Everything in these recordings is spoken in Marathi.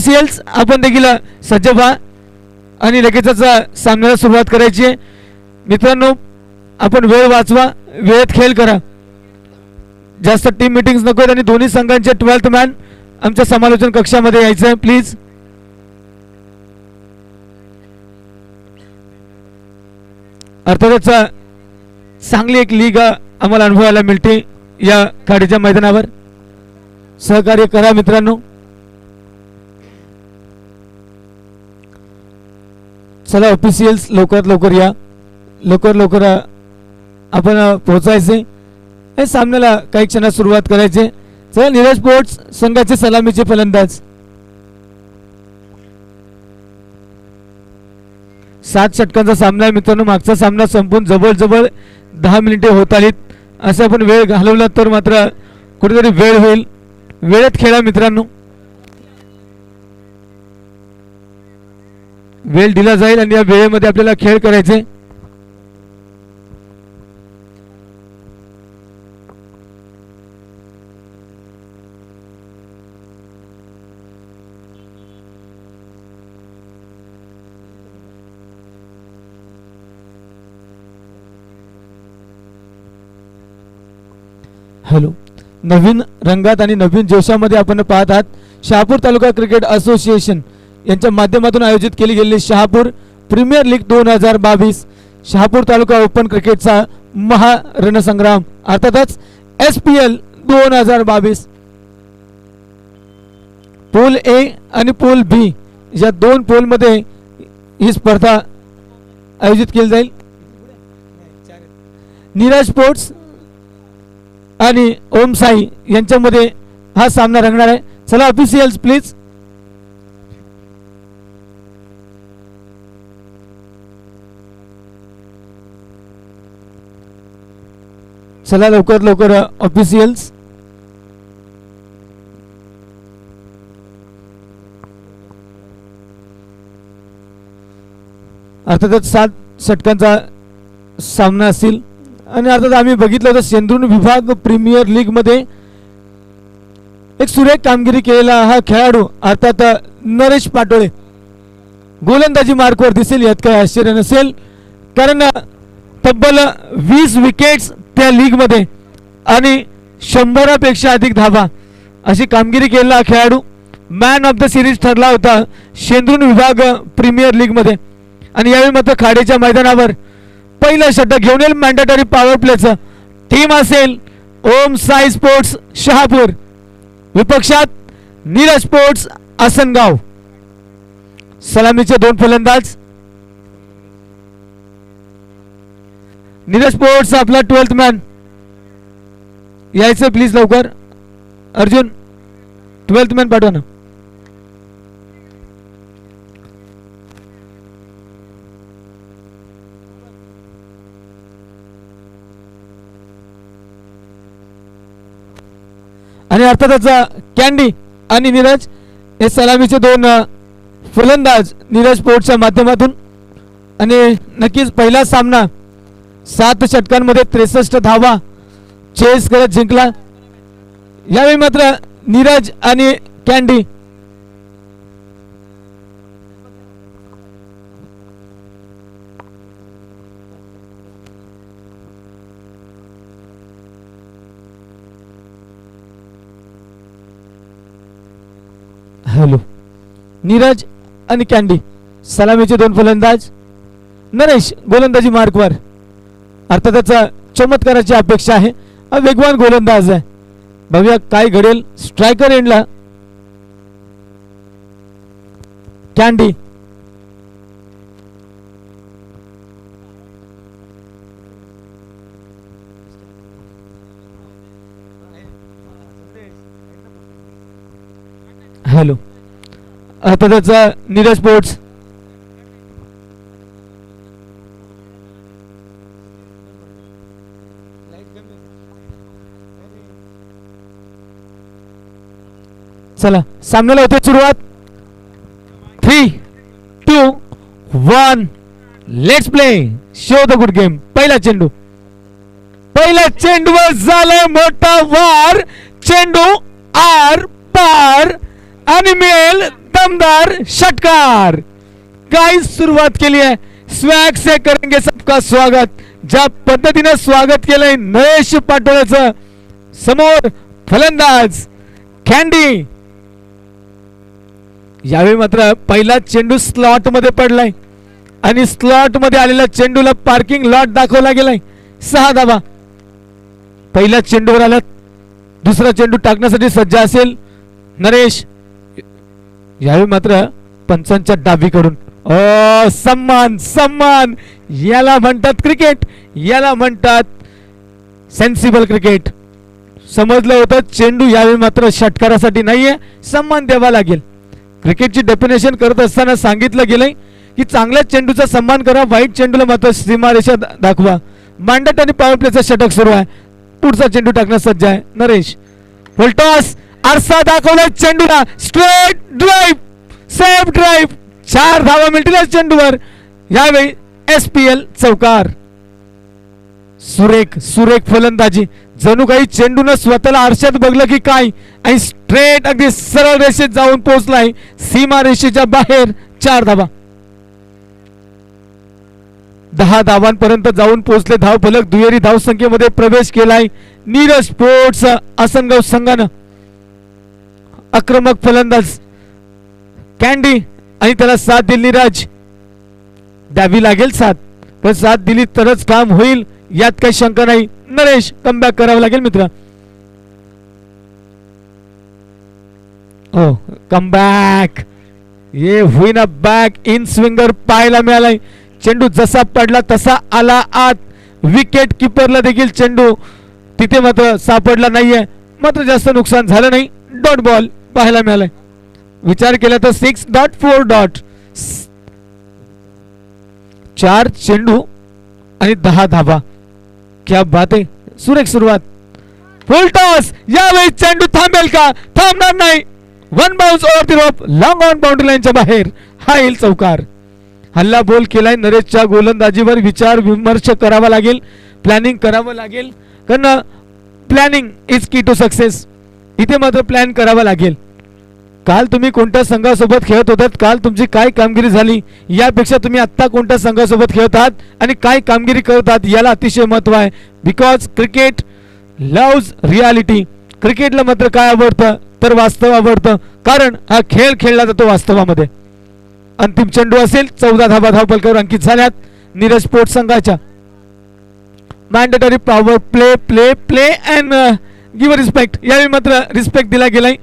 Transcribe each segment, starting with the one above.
ऑफिशियल्स आपण देखील सज्ज व्हा आणि लगेचच सामन्याला सुरुवात करायची आहे. मित्रांनो, आपण वेळ वाचवा, वेळेत खेळ करा. जास्त टीम मीटिंग्स नको आणि दोन्ही संघांचे 12th मॅन आमच्या समालोचन कक्षामध्ये यायचं आहे प्लीज. अर्थातच चांगली एक लीग आम्हाला अनुभवायला मिळते या खाडीच्या मैदानावर. सहकार्य करा मित्रांनो. चला ऑफिशियल्स लवकरात लवकर या, लवकर आपण पोहोचायचे. हे सामन्याला काही क्षणात सुरुवात करायचे. चला नीरज स्पोर्ट्स संघाचे सलामीचे फलंदाज. 7 षटकांचा सामना आहे मित्रांनो. मागचा सामना संपून जवळ 10 मिनिटे होत आलीत. असं आपण वेळ घालवला तर मात्र कुठेतरी वेळ होईल. वेळेत खेळा मित्रांनो, वेळ दिला जाईल आणि या वेळेमध्ये आपल्याला खेळ करायचे. हॅलो, नवीन रंगात आणि नवीन जोशामध्ये आपण पाहत आहात शहापूर तालुका क्रिकेट असोसिएशन यांच्या माध्यमातून आयोजित केली गेलेली शहापूर प्रीमियर लीग 2022 शहापूर तालुका ओपन क्रिकेटचा महारणसंग्राम अर्थातच SPL 2022. पूल ए आणि पूल बी या 2 पोलमध्ये ही स्पर्धा आयोजित केली जाईल. नीरज स्पोर्ट्स आणि ओम साई यांच्यामध्ये हा सामना रंगणार आहे. चला ऑफिशियल्स प्लीज. चला लवकर ऑफिशियल्स. अर्थातच 7 षटकांचा सामना असेल आणि अर्थात आम्ही बघितलं होतं शेंद्रुन विभाग प्रीमियर लीग मध्ये एक सुरेख कामगिरी केलेला हा खेळाडू अर्थात नरेश पाटोळे गोलंदाजी मार्कवर दिसेल. यात काही आश्चर्य नसेल कारण तब्बल 20 विकेट्स त्या लीग मध्ये आणि 100 पेक्षा अधिक धावा अशी कामगिरी केलेला हा खेळाडू मॅन ऑफ द सिरीज ठरला होता शेंद्रुन विभाग प्रीमियर लीग मध्ये. आणि यावेळी मात्र खाडीच्या मैदानावर पहिलं षटक घेऊन येईल मॅन्डेटरी पॉवर प्लेचं. टीम असेल ओम साई स्पोर्ट्स शहापूर, विपक्षात नीरज स्पोर्ट्स आसनगाव. सलामीचे 2 फलंदाज. नीरज स्पोर्ट्स आपला 12th मॅन यायचं प्लीज लवकर. अर्जुन 12th मॅन पाठवा ना. आणि अर्थातच कॅन्डी आणि नीरज हे सलामीचे 2 फलंदाज नीरज स्पोर्ट्सच्या माध्यमातून. आणि नक्कीच पहिला सामना 7 षटकांमध्ये 63 धावा चेस करत जिंकला. यावेळी मात्र नीरज आणि कॅन्डी हॅलो, नीरज आणि कॅन्डी सलामीचे 2 फलंदाज. नरेश गोलंदाजी मार्कवर. अर्थातच चमत्काराची अपेक्षा आहे. वेगवान गोलंदाज आहे. बघूया काय घडेल स्ट्रायकर एंडला. कॅन्डी हॅलो, अर्थातच नीरज स्पोर्ट्स चला सामन्याला होते सुरुवात. 3, 2, 1 let's play. Show the good game. पहिला चेंडूवर झालाय मोठा वार. चेंडू आर पार आणि मिळेल दमदार षटकार. काय सुरुवात केली आहे. स्वॅग से करेंगे सबका स्वागत. ज्या पद्धतीने स्वागत केलंय नरेश पाटोळेचं. समोर फलंदाज कॅन्डी. यावेळी मात्र पहिला चेंडू स्लॉट मध्ये पडलाय आणि स्लॉट मध्ये आलेल्या चेंडूला पार्किंग लॉट दाखवला गेलाय. 6 धावा. पहिल्या चेंडूवर आला. दुसरा चेंडू टाकण्यासाठी सज्ज असेल नरेश. यावेळी मात्र पंचांच्या डावीकडून सम्मान सम्मान. याला म्हणतात क्रिकेट. याला म्हणतात सेन्सिबल क्रिकेट. समजलं होतं चेंडू यावेळी मात्र षटकारासाठी नाहीये. सम्मान द्यावा लागेल. क्रिकेटची डेफिनेशन करत असताना सांगितलं गेलंय की चांगल्या चेंडूचा सन्मान करा, वाईट चेंडूला मात्र सीमारेषा दाखवा. मांडट आणि पॉवर प्लेचं षटक सुरू आहे. पुढचा चेंडू टाकण्यास सज्ज आहे नरेश. फुलटॉस. आरसा दाखवला चेंडूला. Straight drive. Safe drive. 4 धावा मिळतील चेंडूवर. यावेळी SPL चौकार. सुरेख सुरेख फलंदाजी. जणू काही चेंडून स्वतःला आरशात बघलं की काय आणि स्ट्रेट अगदी सरळ रेषेत जाऊन पोहोचलाय सीमा रेषेच्या बाहेर. 4 धावा. 10 धावांपर्यंत जाऊन पोहोचले धावफलक. दुहेरी धावसंख्येमध्ये प्रवेश केलाय नीरज स्पोर्ट्स आसनगाव संघानं. आक्रमक फलंदाज कॅन्डी आणि त्याला साथ दिली नीरज. द्यावी लागेल साथ, पण साथ दिली तरच काम होईल यात काही शंका नाही. नरेश कमबॅक करावं लागेल मित्र. ओ कमबॅक. ये होईना बॅक इन स्विंगर पाहायला मिळालाय. चेंडू जसा पडला तसा आला आत. विकेट किपरला देखील चेंडू तिथे मात्र सापडला नाहीये. मात्र जास्त नुकसान झालं नाही. डॉट बॉल पाहायला मिळालाय. विचार केला तर 6.4 डॉट. 4 चेंडू आणि 10 धावा. क्या बात आहे. सुरेख सुरुवात. फुल टॉस. यावेळी चेंडू थांबेल का? थांबणार नाही. 1 bounce over the rope. Long on boundary लाईनच्या बाहेर. हा येईल चौकार. हल्ला बोल केलाय. नरेशच्या गोलंदाजीवर विचार विमर्श करावा लागेल. प्लॅनिंग करावं लागेल. कारण प्लॅनिंग इज की टू सक्सेस. इथे मात्र प्लॅन करावा लागेल. काल तुम्ही कोणत्या संघासोबत खेळत होतात, काल तुमची काय कामगिरी झाली यापेक्षा तुम्ही आत्ता कोणत्या संघासोबत खेळत आहात आणि काय कामगिरी करत आहात याला अतिशय महत्त्व आहे. Because cricket loves reality. क्रिकेटला मात्र काय आवडतं तर वास्तव आवडतं. कारण हा खेळ खेळला जातो वास्तवामध्ये. अंतिम चेंडू असेल. 14 धावा धावफलकावर अंकित झाल्यात नीरज स्पोर्ट्स संघाच्या. Mandatory power play play play and give respect. यावेळी मात्र रिस्पेक्ट दिला गेलाय.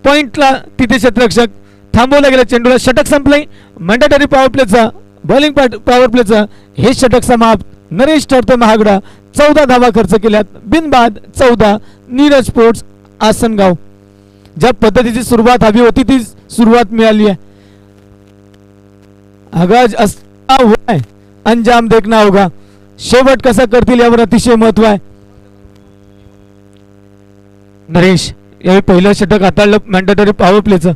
पॉइंटला तिथे क्षेत्ररक्षक. थांबवला गेला चेंडूला. षटक संपलंय. मॅन्डेटरी पॉवर प्लेचा बॉलिंग पॉवर प्लेचा हे षटक समाप्त. नरेश ठरतो महागडा. 14 धावा खर्च केल्यात. बिनबाद 14. नीरज स्पोर्ट्स आसनगाव. ज्या पद्धतीची सुरुवात हवी होती ती सुरुवात मिळाली आहे. आगाज असता हुआ है, अंजाम देखना होगा. शेवट कसा करतील यावर अतिशय महत्व आहे. नरेश यावेळी पहिलं षटक हाताळलं मॅन्डेटरी पॉवर प्लेचं.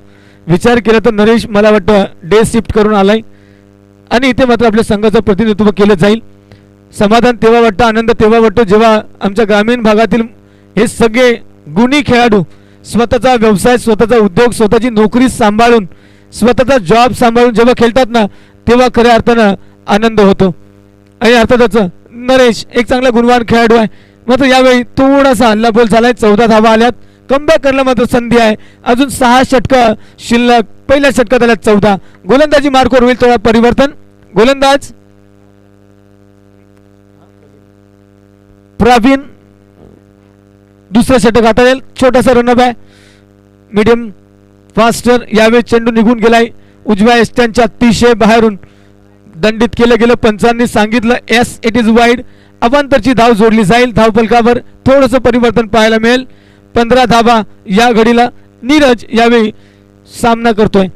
विचार केला तर नरेश मला वाटतं डे शिफ्ट करून आलाय आणि इथे मात्र आपल्या संघाचं प्रतिनिधित्व केलं जाईल. समाधान तेव्हा वाटतं, आनंद तेव्हा वाटतो जेव्हा आमच्या ग्रामीण भागातील हे सगळे गुणी खेळाडू स्वतःचा व्यवसाय, स्वतःचा उद्योग, स्वतःची नोकरी सांभाळून, स्वतःचा जॉब सांभाळून जेव्हा खेळतात ना तेव्हा खऱ्या अर्थानं आनंद होतो. आणि अर्थातच नरेश एक चांगला गुणवान खेळाडू आहे. मात्र यावेळी थोडासा हल्लाबोल झालाय. 14 धावा आल्यात. कमबॅक करायला मात्र संधी आहे. अजून 6 षटकं शिल्लक. पहिल्या षटकात आल्यात 14. गोलंदाजी मार्कवर होईल थोडा परिवर्तन. गोलंदाज प्रवीण दुसरं षटक हाताळेल. छोटासा रनअप आहे. Medium faster. यावेळी चेंडू निघून गेलाय उजव्या यष्ट्यांच्या अतिशय बाहेरून. दंडित केलं गेलं. पंचांनी सांगितलं एस इट इज वाईड. अवांतरची धाव जोडली जाईल. धावफलकावर थोडंसं परिवर्तन पाहायला मिळेल. 15 धावा या घडीला. नीरज यावेळी सामना करतोय.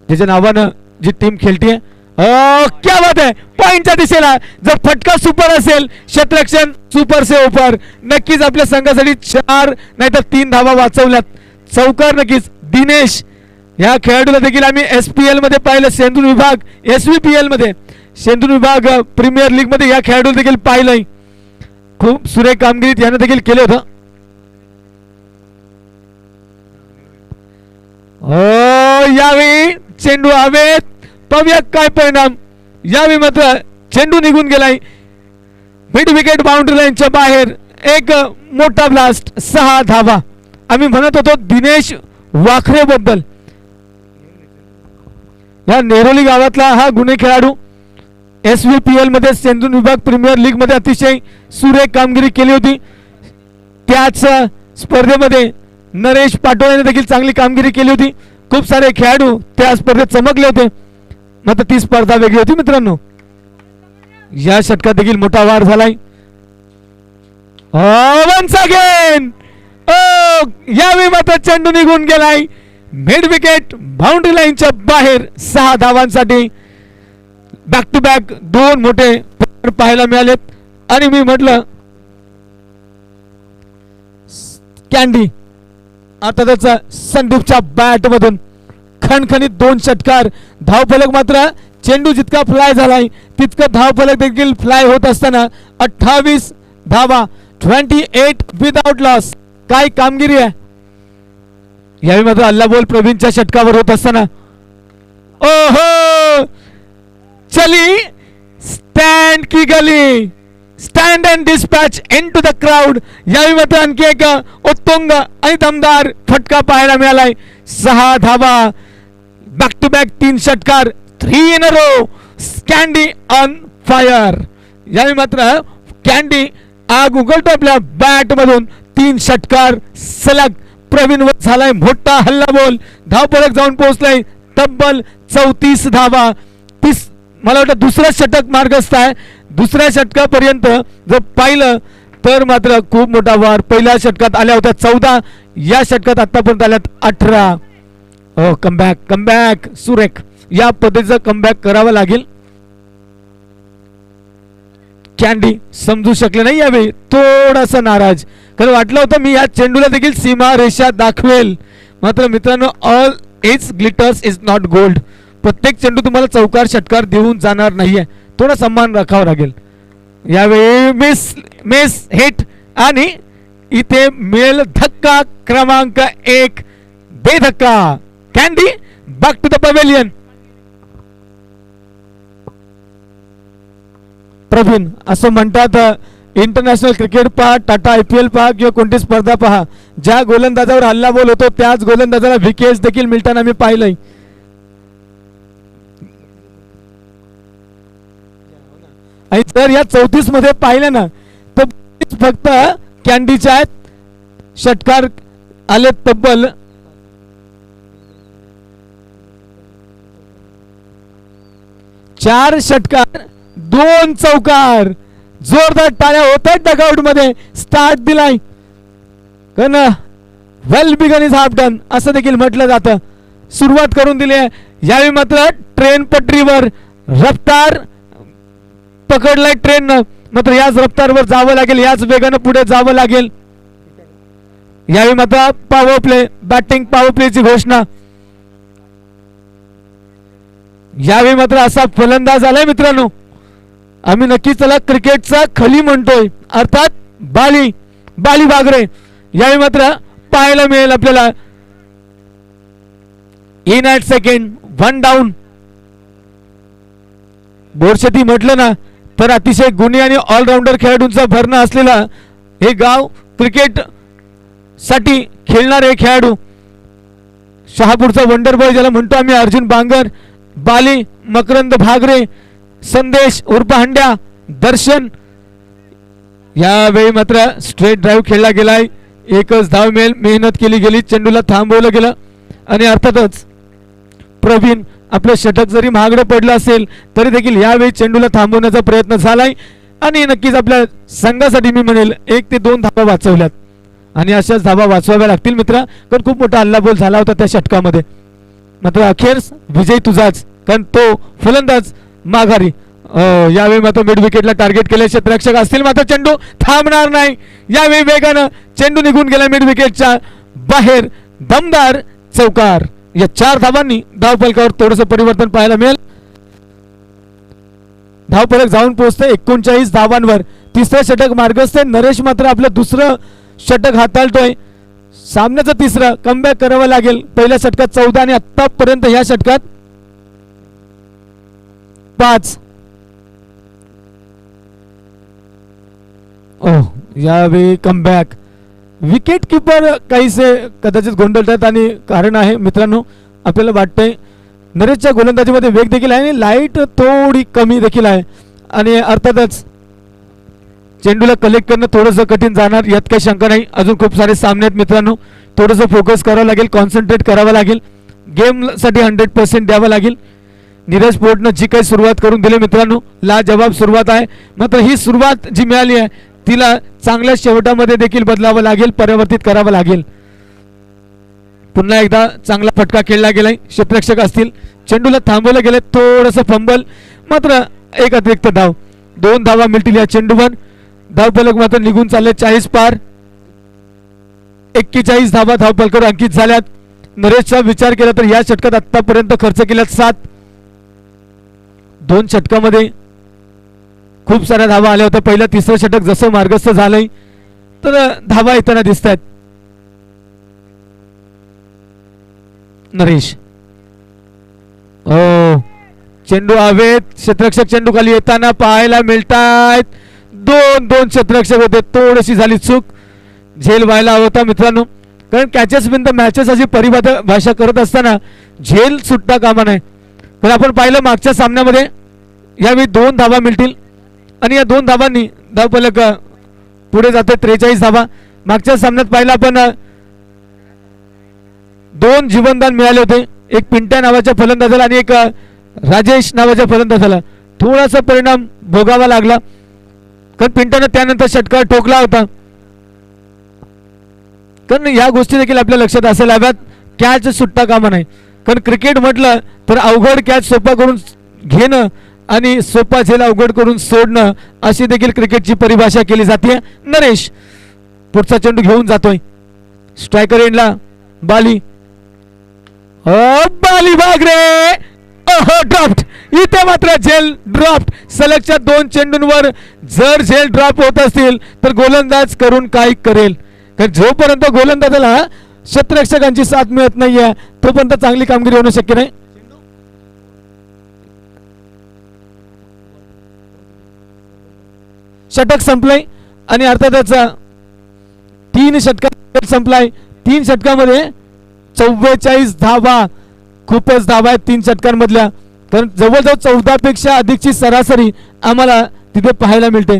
ज्याच्या नावानं जी टीम खेळतीये. क्या बात आहे. पॉइंटच्या दिशेला जर फटका सुपर असेल, क्षेत्ररक्षण सुपर से ऊपर. नक्कीच आपल्या संघासाठी 4 नाहीतर 3 धावा वाचवल्यात. चौकार नक्कीच. दिनेश या खेळाडूला देखील आम्ही SPL मध्ये पाहिलं. सेंद्रू विभाग SVPL मध्ये, सेंद्रू विभाग प्रीमियर लीग मध्ये या खेळाडूला देखील पाहिलंय. खूप सुरेख कामगिरी यानं देखील केलं होतं. यावेळी चेंडू हवेत. पाहूया काय परिणाम. यावेळी मात्र चेंडू निघून गेलाय मिड विकेट बाउंड्री लाईनच्या बाहेर. एक मोठा ब्लास्ट, 6 धावा. आम्ही म्हणत होतो दिनेश वाखरे बद्दल. या नेरोली गावातला हा गुन्हे खेळाडू SVPL मध्ये सेंद्रून विभाग प्रीमियर लीग मध्ये अतिशय सुरेख कामगिरी केली होती. त्याच स्पर्धेमध्ये नरेश पाटोळेने देखील चांगली कामगिरी केली होती. खूप सारे खेळाडू त्या स्पर्धेत चमकले होते. मात्र ती स्पर्धा वेगळी होती मित्रांनो. या षटकात देखील मोठा वार झालाय. वन्स अगेन यावेळी मात्र चेंडू निघून गेलाय मिड विकेट बाउंड्री लाईनच्या बाहेर. 6 धावांसाठी बॅक टू बॅक 2 मोठे पाहायला मिळालेत. आणि मी म्हटलं कॅन्डी आता त्याचा संदीपच्या बॅट मधून खणखणीत 2 षटकार. धावफलक मात्र चेंडू जितका फ्लाय झालाय तितका धावफलक देखील फ्लाय होत असताना 28 धावा, 28 विदाउट लॉस. काय कामगिरी आहे. यावेळी मात्र अल्ला बोल प्रवीणच्या षटकावर होत असताना ओहो चली स्टँड की गली, stand and dispatch into the crowd. यावेळी मात्र आणखी एक उत्तुंग आणि दमदार फटका पाहायला मिळालाय. 6 धावा, बॅक टू बॅक 3 षटकार, 3 in a row. Candy on fire. यावेळी मात्र कॅन्डी आग उघडतो आपल्या बॅट मधून. 3 षटकार सलग. प्रवीण वर झालाय मोठा हल्ला बोल. धावफलक जाऊन पोहोचलाय तब्बल 34 धावा. मला वाटतं दुसरं षटक मार्गस्थ आहे. दुसऱ्या षटकापर्यंत जर पाहिलं तर मात्र खूप मोठा वार. पहिल्या षटकात आल्या होत्या 14, या षटकात आतापर्यंत आल्यात 18. कमबॅक कमबॅक सुरेख. या पद्धतीचं कमबॅक करावं लागेल. कॅन्डी समजू शकले नाही यावेळी, थोडासा नाराज. कारण वाटलं होतं मी या चेंडूला देखील सीमा रेषा दाखवेल. मात्र मित्रांनो all is glitters is not gold. प्रत्येक चेंडू तुम्हाला चौकार षटकार देऊन जाणार नाहीये. थोडा सन्मान राखावा लागेल. यावेळी मिस हिट आणि इथे मिळेल धक्का क्रमांक 1 बेधक्का. Candy back to the pavilion. Praveen असं म्हणतात इंटरनॅशनल क्रिकेट पहा, टाटा IPL पहा किंवा कोणती स्पर्धा पहा, ज्या गोलंदाजावर हल्ला बोल होतो त्याच गोलंदाजाला विकेट्स देखील मिळताना मी पाहिलंय. आणि जर या 34 मध्ये पाहिलं ना तर फक्त कॅन्डीच्या आहेत. षटकार आले तब्बल 4 षटकार, 2 चौकार. जोरदार टाळ्या होत आहेत डगआउट मध्ये. स्टार्ट दिलाय कारण well begun is half done असं देखील म्हटलं जातं. सुरुवात करून दिली आहे. यावेळी मात्र ट्रेन पटरीवर रफ्तार पकडलाय ट्रेन. मात्र याच रफ्तारवर जावं लागेल, याच वेगानं पुढे जावं लागेल. यावेळी मात्र पॉवर प्ले, बॅटिंग पॉवर प्लेची घोषणा. यावेळी मात्र असा फलंदाज आलाय मित्रांनो, आम्ही नक्कीच त्याला क्रिकेटचा खली म्हणतोय, अर्थात बाली बागरे. यावेळी मात्र पाहायला मिळेल आपल्याला इन ॲट सेकंड, 1 डाऊन. बोरशेती म्हटलं ना तर अतिशय गुणी आणि ऑलराऊंडर खेळाडूंचा भरणा असलेला हे गाव. क्रिकेट साठी खेळणारे खेळाडू. शहापूरचा वंडर बॉय ज्याला म्हणतो आम्ही अर्जुन बांगर, बाली, मकरंद भागरे, संदेश उर्फ हंड्या, दर्शन. यावेळी मात्र स्ट्रेट ड्राईव्ह खेळला गेलाय. एकच धाव मिळेल. मेहनत केली गेली, चेंडूला थांबवलं गेलं आणि अर्थातच प्रवीण आपलं षटक जरी महागडं पडलं असेल तरी देखील यावेळी चेंडूला थांबवण्याचा प्रयत्न झालाय आणि नक्कीच आपल्या संघासाठी मी म्हणेल 1 ते 2 धावा वाचवल्यात आणि अशाच धावा वाचवाव्या लागतील मित्रा. कारण खूप मोठा हल्लाबोल झाला होता त्या षटकामध्ये. मात्र अखेर विजय तुझाच, कारण तो फलंदाज माघारी. यावेळी मात्र मिड विकेटला टार्गेट केले क्षेत्ररक्षक असतील, मात्र चेंडू थांबणार नाही. यावेळी वेगानं चेंडू निघून गेला मिड विकेटच्या बाहेर. दमदार चौकार. या 4 धावांनी धावफलकावर थोडंसं परिवर्तन पाहायला मिळेल. धावफलक जाऊन पोहोचते 39 धावांवर. तिसरं षटक मार्गस्थ. नरेश मात्र आपलं दुसरं षटक हाताळतोय. सामन्याचा तिसरा कमबॅक करावा लागेल. पहिल्या षटकात 14 आणि आतापर्यंत ह्या षटकात 5. यावेळी कमबॅक. विकेट किपर काहीसे कदाचित गोंधळतात आणि कारण आहे मित्रांनो, आपल्याला वाटतंय नरेशच्या गोलंदाजीमध्ये वेग देखील आहे आणि लाईट थोडी कमी देखील आहे आणि अर्थातच चेंडूला कलेक्ट करणं थोडंसं कठीण जाणार, यात काही शंका नाही. अजून खूप सारे सामने आहेत मित्रांनो, थोडंसं फोकस करावं लागेल, कॉन्सन्ट्रेट करावं लागेल, गेमसाठी 100% द्यावं लागेल. नीरज पोर्टनं जी काही सुरुवात करून दिली मित्रांनो, लाजवाब सुरुवात आहे. मात्र ही सुरुवात जी मिळाली आहे तिला चांगल्या शेवटामध्ये देखील बदलावं लागेल, परिवर्तित करावं लागेल. पुन्हा एकदा चांगला फटका खेळला गेलाय, क्षेत्ररक्षक असतील, चेंडूला थांबवलं गेलं, थोडंसं फंबल, मात्र एक अतिरिक्त धाव. 2 धावा मिळतील या चेंडूवर. धावफलक मात्र निघून चालले 40 पार. 41 धावा धावफलकावर अंकित झाल्यात. नरेशचा विचार केला तर या षटकात आतापर्यंत खर्च केल्यात 7. 2 षटकामध्ये खूप साऱ्या धावा आल्या होत्या. पहिलं तिसरं षटक जसं मार्गस्थ झालंय तर धावा येताना दिसत आहेत. नरेश चेंडू हवेत, क्षेत्ररक्षक चेंडू खाली येताना पाहायला मिळतायत. 2 क्षेत्ररक्षक होते, थोडीशी झाली चूक, झेल व्हायला हवा होता मित्रांनो. कारण कॅचेस विन द मॅचेस अशी परिभाषा करत असताना झेल सुटता कामा नये. तर आपण पाहिलं मागच्या सामन्यामध्ये यावेळी 2 धावा मिळतील आणि या 2 धावांनी धावफलक पुढे जाते 43 धावा. मागच्या सामन्यात पाहिलं आपण 2 जीवनदान मिळाले होते, एक पिंट्या नावाच्या फलंदाजाला आणि एक राजेश नावाच्या फलंदाजाला. थोडासा परिणाम भोगावा लागला कारण पिंट्यानं त्यानंतर षटकार ठोकला होता. कारण या गोष्टी देखील आपल्या लक्षात असायला हव्यात, कॅच सुटता कामा नाही. कारण क्रिकेट म्हटलं तर अवघड कॅच सोपा करून घेणं आणि सोपा झेल अवघड करून सोडणं अशी देखील क्रिकेटची परिभाषा केली जाते. नरेश पुढचा चेंडू घेऊन जातोय, स्ट्रायकर एंडला बाली. बाली बागरे ड्रॉप्ट. इथे मात्र झेल ड्रॉप्ट. सलगच्या 2 चेंडूंवर जर झेल ड्रॉप होत असतील तर गोलंदाज करून काय करेल. कारण जोपर्यंत गोलंदाजाला क्षेत्ररक्षकांची साथ मिळत नाहीये तोपर्यंत चांगली कामगिरी होणं शक्य नाही. षटक संपलंय आणि अर्थातच 3 षटकात संपलाय. 3 षटकामध्ये 44 धावा, खूपच धावा आहेत 3 षटकांमधल्या. कारण जवळजवळ 14 पेक्षा अधिकची सरासरी आम्हाला तिथे पाहायला मिळते.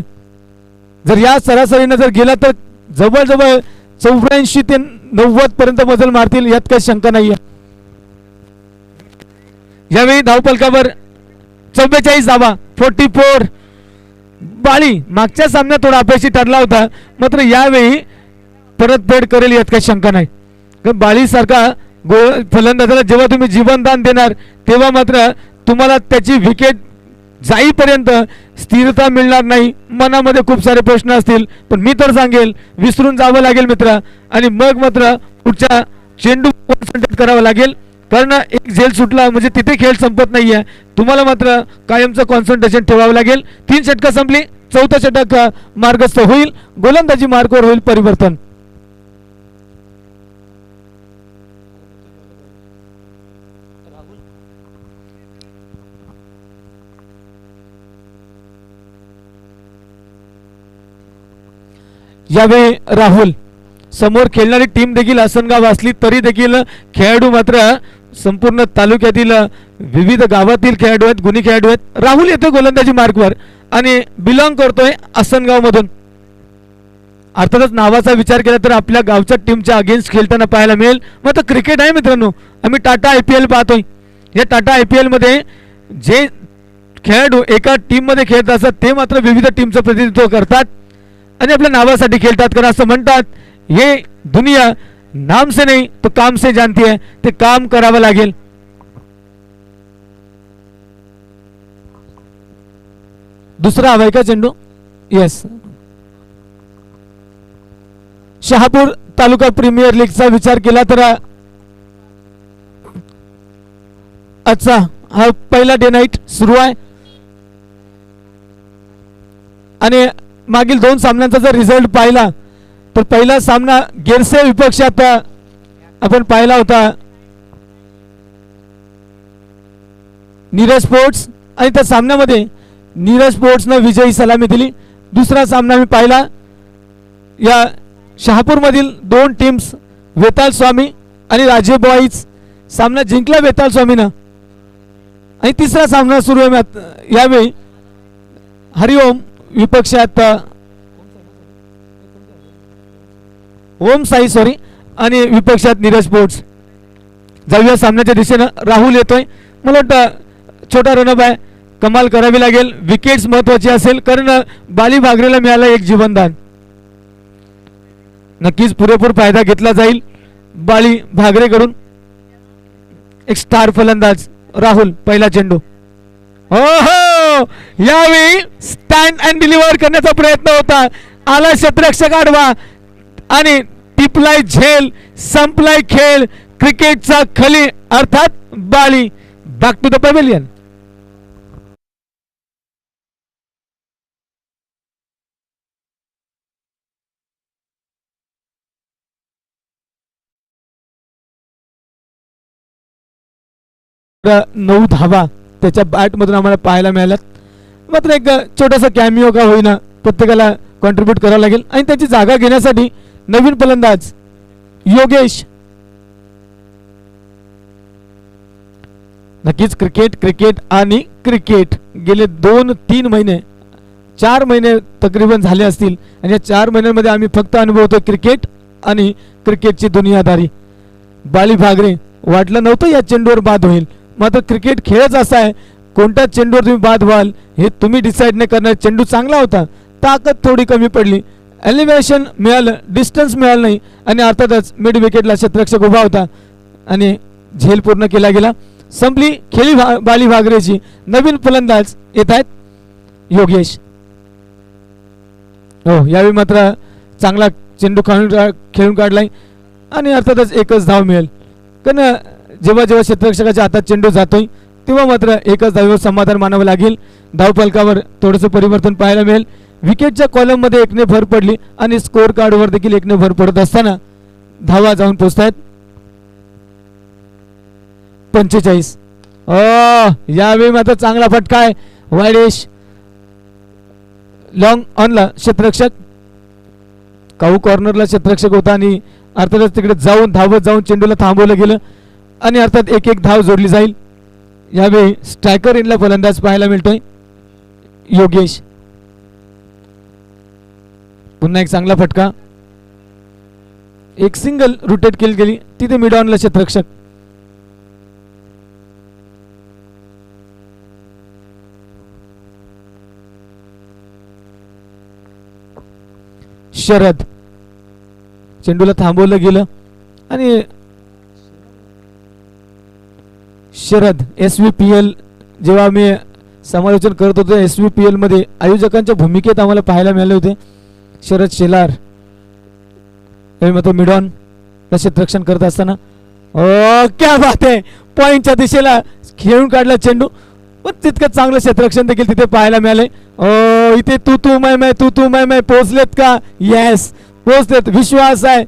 जर या सरासरीनं जर गेला तर जवळजवळ 84 ते 90 पर्यंत मजल मारतील, यात काही शंका नाहीये. यावेळी धावफलकावर 44 धावा, 44. बाळी मागच्या सामन्यात थोडा अपयशी ठरला होता, मात्र यावेळी परतफेड करेल यात काही शंका नाही. कारण बाळी सारखा फलंदाजाला जेव्हा तुम्ही जीवनदान देणार तेव्हा मात्र तुम्हाला त्याची विकेट जाईपर्यंत स्थिरता मिळणार नाही. मनामध्ये खूप सारे प्रश्न असतील, पण मी तर सांगेल विसरून जावं लागेल मित्र आणि मग मात्र पुढच्या चेंडू कॉन्सन्ट्रेट करावं लागेल. कारण एक झेल सुटला म्हणजे तिथे खेळ संपत नाहीये, तुम्हाला मात्र कायमचं कॉन्सन्ट्रेशन ठेवावं लागेल. 3 षटकं संपली, 4थं षटक मार्गस्थ होईल, गोलंदाजी मार्गावर होईल परिवर्तन. यावेळी राहुल. समोर खेळणारी टीम देखील आसनगाव असली तरी देखील खेळाडू मात्र संपूर्ण तालुक्यातील विविध गावातील खेळाडू आहेत, गुणी खेळाडू आहेत. राहुल येतो गोलंदाजी मार्कवर आणि बिलॉंग करतोय आसनगाव मधून. अर्थातच नावाचा विचार केला तर आपल्या गावच्या टीमच्या अगेन्स्ट खेळताना पाहायला मिळेल. मात्र क्रिकेट आहे मित्रांनो, आम्ही टाटा IPL पाहतोय. या टाटा IPL मध्ये जे खेळाडू एका टीम मध्ये खेळत असतात ते मात्र विविध टीमचं प्रतिनिधित्व करतात आणि आपल्या नावासाठी खेळतात. कारण असं म्हणतात हे दुनिया नाम से नहीं तो काम से जानती है, ते काम करावं लागेल. दुसरा हवाय का चेंडू? येस. शहापूर तालुका प्रीमियर लीगचा विचार केला तर आजचा हा पहिला डे नाईट सुरू आहे आणि मागील 2 सामन्यांचा जर रिझल्ट पाहिला तर पहिला सामना गेरसे विपक्षात आपण पाहिला होता नीरज स्पोर्ट्स, आणि त्या सामन्यामध्ये नीरज स्पोर्ट्सनं विजयी सलामी दिली. दुसरा सामना मी पाहिला या शहापूरमधील दोन टीम्स वेताल स्वामी आणि राजे बॉईज, सामना जिंकला वेताल स्वामीनं. आणि तिसरा सामना सुरू आहे यावेळी हरिओम विपक्षात ओम साई आणि विपक्षात नीरज स्पोर्ट्स. जाऊया सामन्याच्या दिशेनं. राहुल येतोय. मला वाटतं छोटा रनअप आहे, कमाल करावी लागेल. विकेट्स महत्वाची असेल कारण बाली भागरेला मिळाला एक जीवनदान. नक्कीच पुरेपूर फायदा घेतला जाईल बाली भागरेकडून. एक स्टार फलंदाज राहुल, पहिला चेंडू. हो हो, यावेळी स्टँड अँड डिलिव्हर करण्याचा प्रयत्न होता. आला क्षेत्ररक्षक आडवा आणि टिपलाय झेल, संपलाय खेळ. क्रिकेटचा खली अर्थात Bali. Back to the pavilion. नऊ धावा त्याच्या बॅट मधून आम्हाला पाहायला मिळाल्यात. मात्र एक छोटासा कॅमिओ का होईना प्रत्येकाला कॉन्ट्रीब्यूट करावं लागेल. आणि त्याची जागा घेण्यासाठी नवीन फलंदाज योगेश. नक्कीच क्रिकेट क्रिकेट आणि क्रिकेट गेले 2-3 महिने 4 महिने तकरीबन झाले असतील आणि या 4 महिन्यांमध्ये आम्ही फक्त अनुभवतो क्रिकेट आणि क्रिकेटची दुनियादारी. बाली भागरे वाटलं नव्हतं या चेंडूवर बाद होईल. मात्र क्रिकेट खेळच असा आहे, कोणत्या चेंडूवर तुम्ही बाद व्हाल हे तुम्ही डिसाईड नाही करणार. चेंडू चांगला होता, ताकद थोडी कमी पडली, एलिव्हेशन मिळालं, डिस्टन्स मिळालं नाही आणि अर्थातच मिड विकेटला क्षेत्ररक्षक उभा होता आणि झेल पूर्ण केला गेला. संपली खेळी बाली भागरेची. नवीन फलंदाज येत आहेत योगेश. हो, यावेळी मात्र चांगला चेंडू खेळून काढलाय आणि अर्थातच एकच धाव मिळेल. कारण जेव्हा जेव्हा क्षेत्ररक्षकाच्या हातात चेंडू जातोय तेव्हा मात्र एकच धावेवर समाधान मानावं लागेल. धावफलकावर थोडंसं परिवर्तन पाहायला मिळेल. विकेटच्या कॉलम मध्ये एकने भर पडली आणि स्कोअर कार्डवर देखील एकने भर पडत असताना धावा जाऊन पोहोचतायत 45. यावेळी मात्र चांगला फटका आहे. वायडेश लॉंग ऑनला क्षेत्ररक्षक, काऊ कॉर्नरला क्षेत्ररक्षक होता आणि अर्थातच तिकडे जाऊन धावत जाऊन चेंडूला थांबवलं गेलं आणि अर्थात एक एक धाव जोडली जाईल. यावेळी स्ट्रायकर इनला फलंदाज पाहायला मिळतोय योगेश. पुन्हा एक चांगला फटका, एक सिंगल रोटेट केली गेली तिथे मिड ऑनला क्षेत्ररक्षक. शरद, चेंडूला थांबवलं गेलं आणि शरद SVPL जेव्हा आम्ही समालोचन करत होतो SVPL मध्ये आयोजकांच्या भूमिकेत आम्हाला पाहायला मिळाले होते शरद शेलार. मिडॉन क्षेत्ररक्षण करत असताना क्या बात आहे, पॉइंटच्या दिशेला खेळून काढला चेंडू. पण तितकं चांगलं क्षेत्ररक्षण देखील तिथे पाहायला मिळालंय. इथे तू तू मैं तू तू मैं पोहोचलेत का? येस, पोहोचलेत. विश्वास आहे.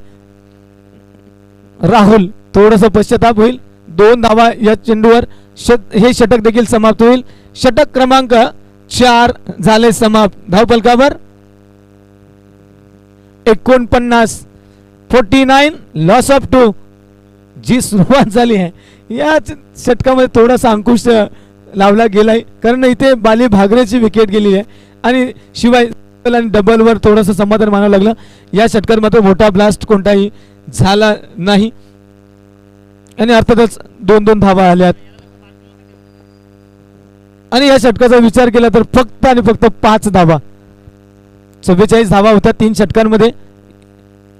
राहुल थोडस पश्चाताप होईल. 2 धावा या चेंडूवर. हे षटक देखील समाप्त होईल. षटक क्रमांक 4 झाले समाप्त. धावफलकावर 49 लॉस ऑफ 2 जी सुरुवात झाली आहे या षटकामध्ये थोडासा अंकुश लावला गेलाय कारण इथे बाली भागरेची विकेट गेली आहे आणि शिवाय डबलवर थोडंसं समाधान मानावं लागलं. या षटकात मात्र मोठा ब्लास्ट कोणताही झाला नाही आणि अर्थातच 2-2 धावा आल्यात. आणि या षटकाचा विचार केला तर फक्त आणि फक्त 5 धावा, 44 धावा होत्या 3 षटकांमध्ये.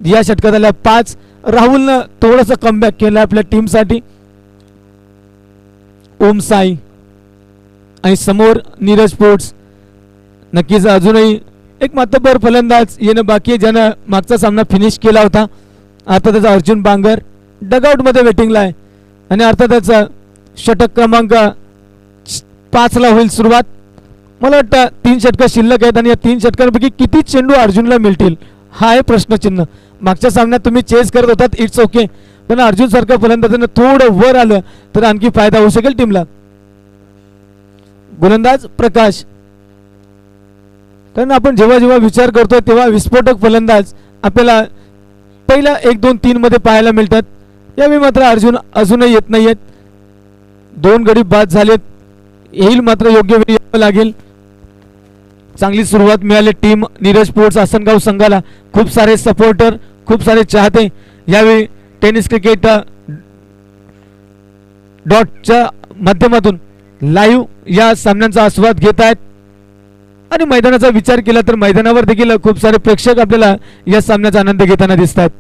या षटकात आल्या 5. राहुलनं थोडंसं कमबॅक केलं आपल्या टीमसाठी. ओम साई आणि समोर नीरज स्पोर्ट्स. नक्कीच अजूनही एक मातब्बर फलंदाज येणं बाकी आहे ज्यानं मागचा सामना फिनिश केला होता. अर्थातच अर्जुन बांगर डगआउट मध्ये वेटिंगला आहे आणि अर्थातच षटक क्रमांक 5 ला होईल सुरुवात. मला वाटतं 3 षटकं शिल्लक आहेत आणि या 3 षटकांपैकी किती चेंडू अर्जुनला मिळतील हा आहे प्रश्नचिन्ह. मागच्या सामन्यात तुम्ही चेस करत होतात, इट्स ओके, पण अर्जुन सारखं फलंदाजानं थोडं वर आलं तर आणखी फायदा होऊ शकेल टीमला. गोलंदाज प्रकाश. कारण आपण जेव्हा जेव्हा विचार करतो तेव्हा विस्फोटक फलंदाज आपल्याला पहिल्या 1 2 3 मध्ये पाहायला मिळतात. यावेळी मात्र अर्जुन अजूनही येत नाहीयेत. 2 गडी बाद झालेत. येईल मात्र योग्य वेळी यावं लागेल. चांगली सुरुवात मिळाली टीम नीरज स्पोर्ट्स आसनगाव संघाला. खूप सारे सपोर्टर, खूप सारे चाहते यावेळी टेनिस क्रिकेट डॉटच्या माध्यमातून लाईव्ह या सामन्यांचा आस्वाद घेत आहेत. आणि मैदानाचा विचार केला तर मैदानावर देखील खूप सारे प्रेक्षक आपल्याला या सामन्याचा आनंद घेताना दिसतात.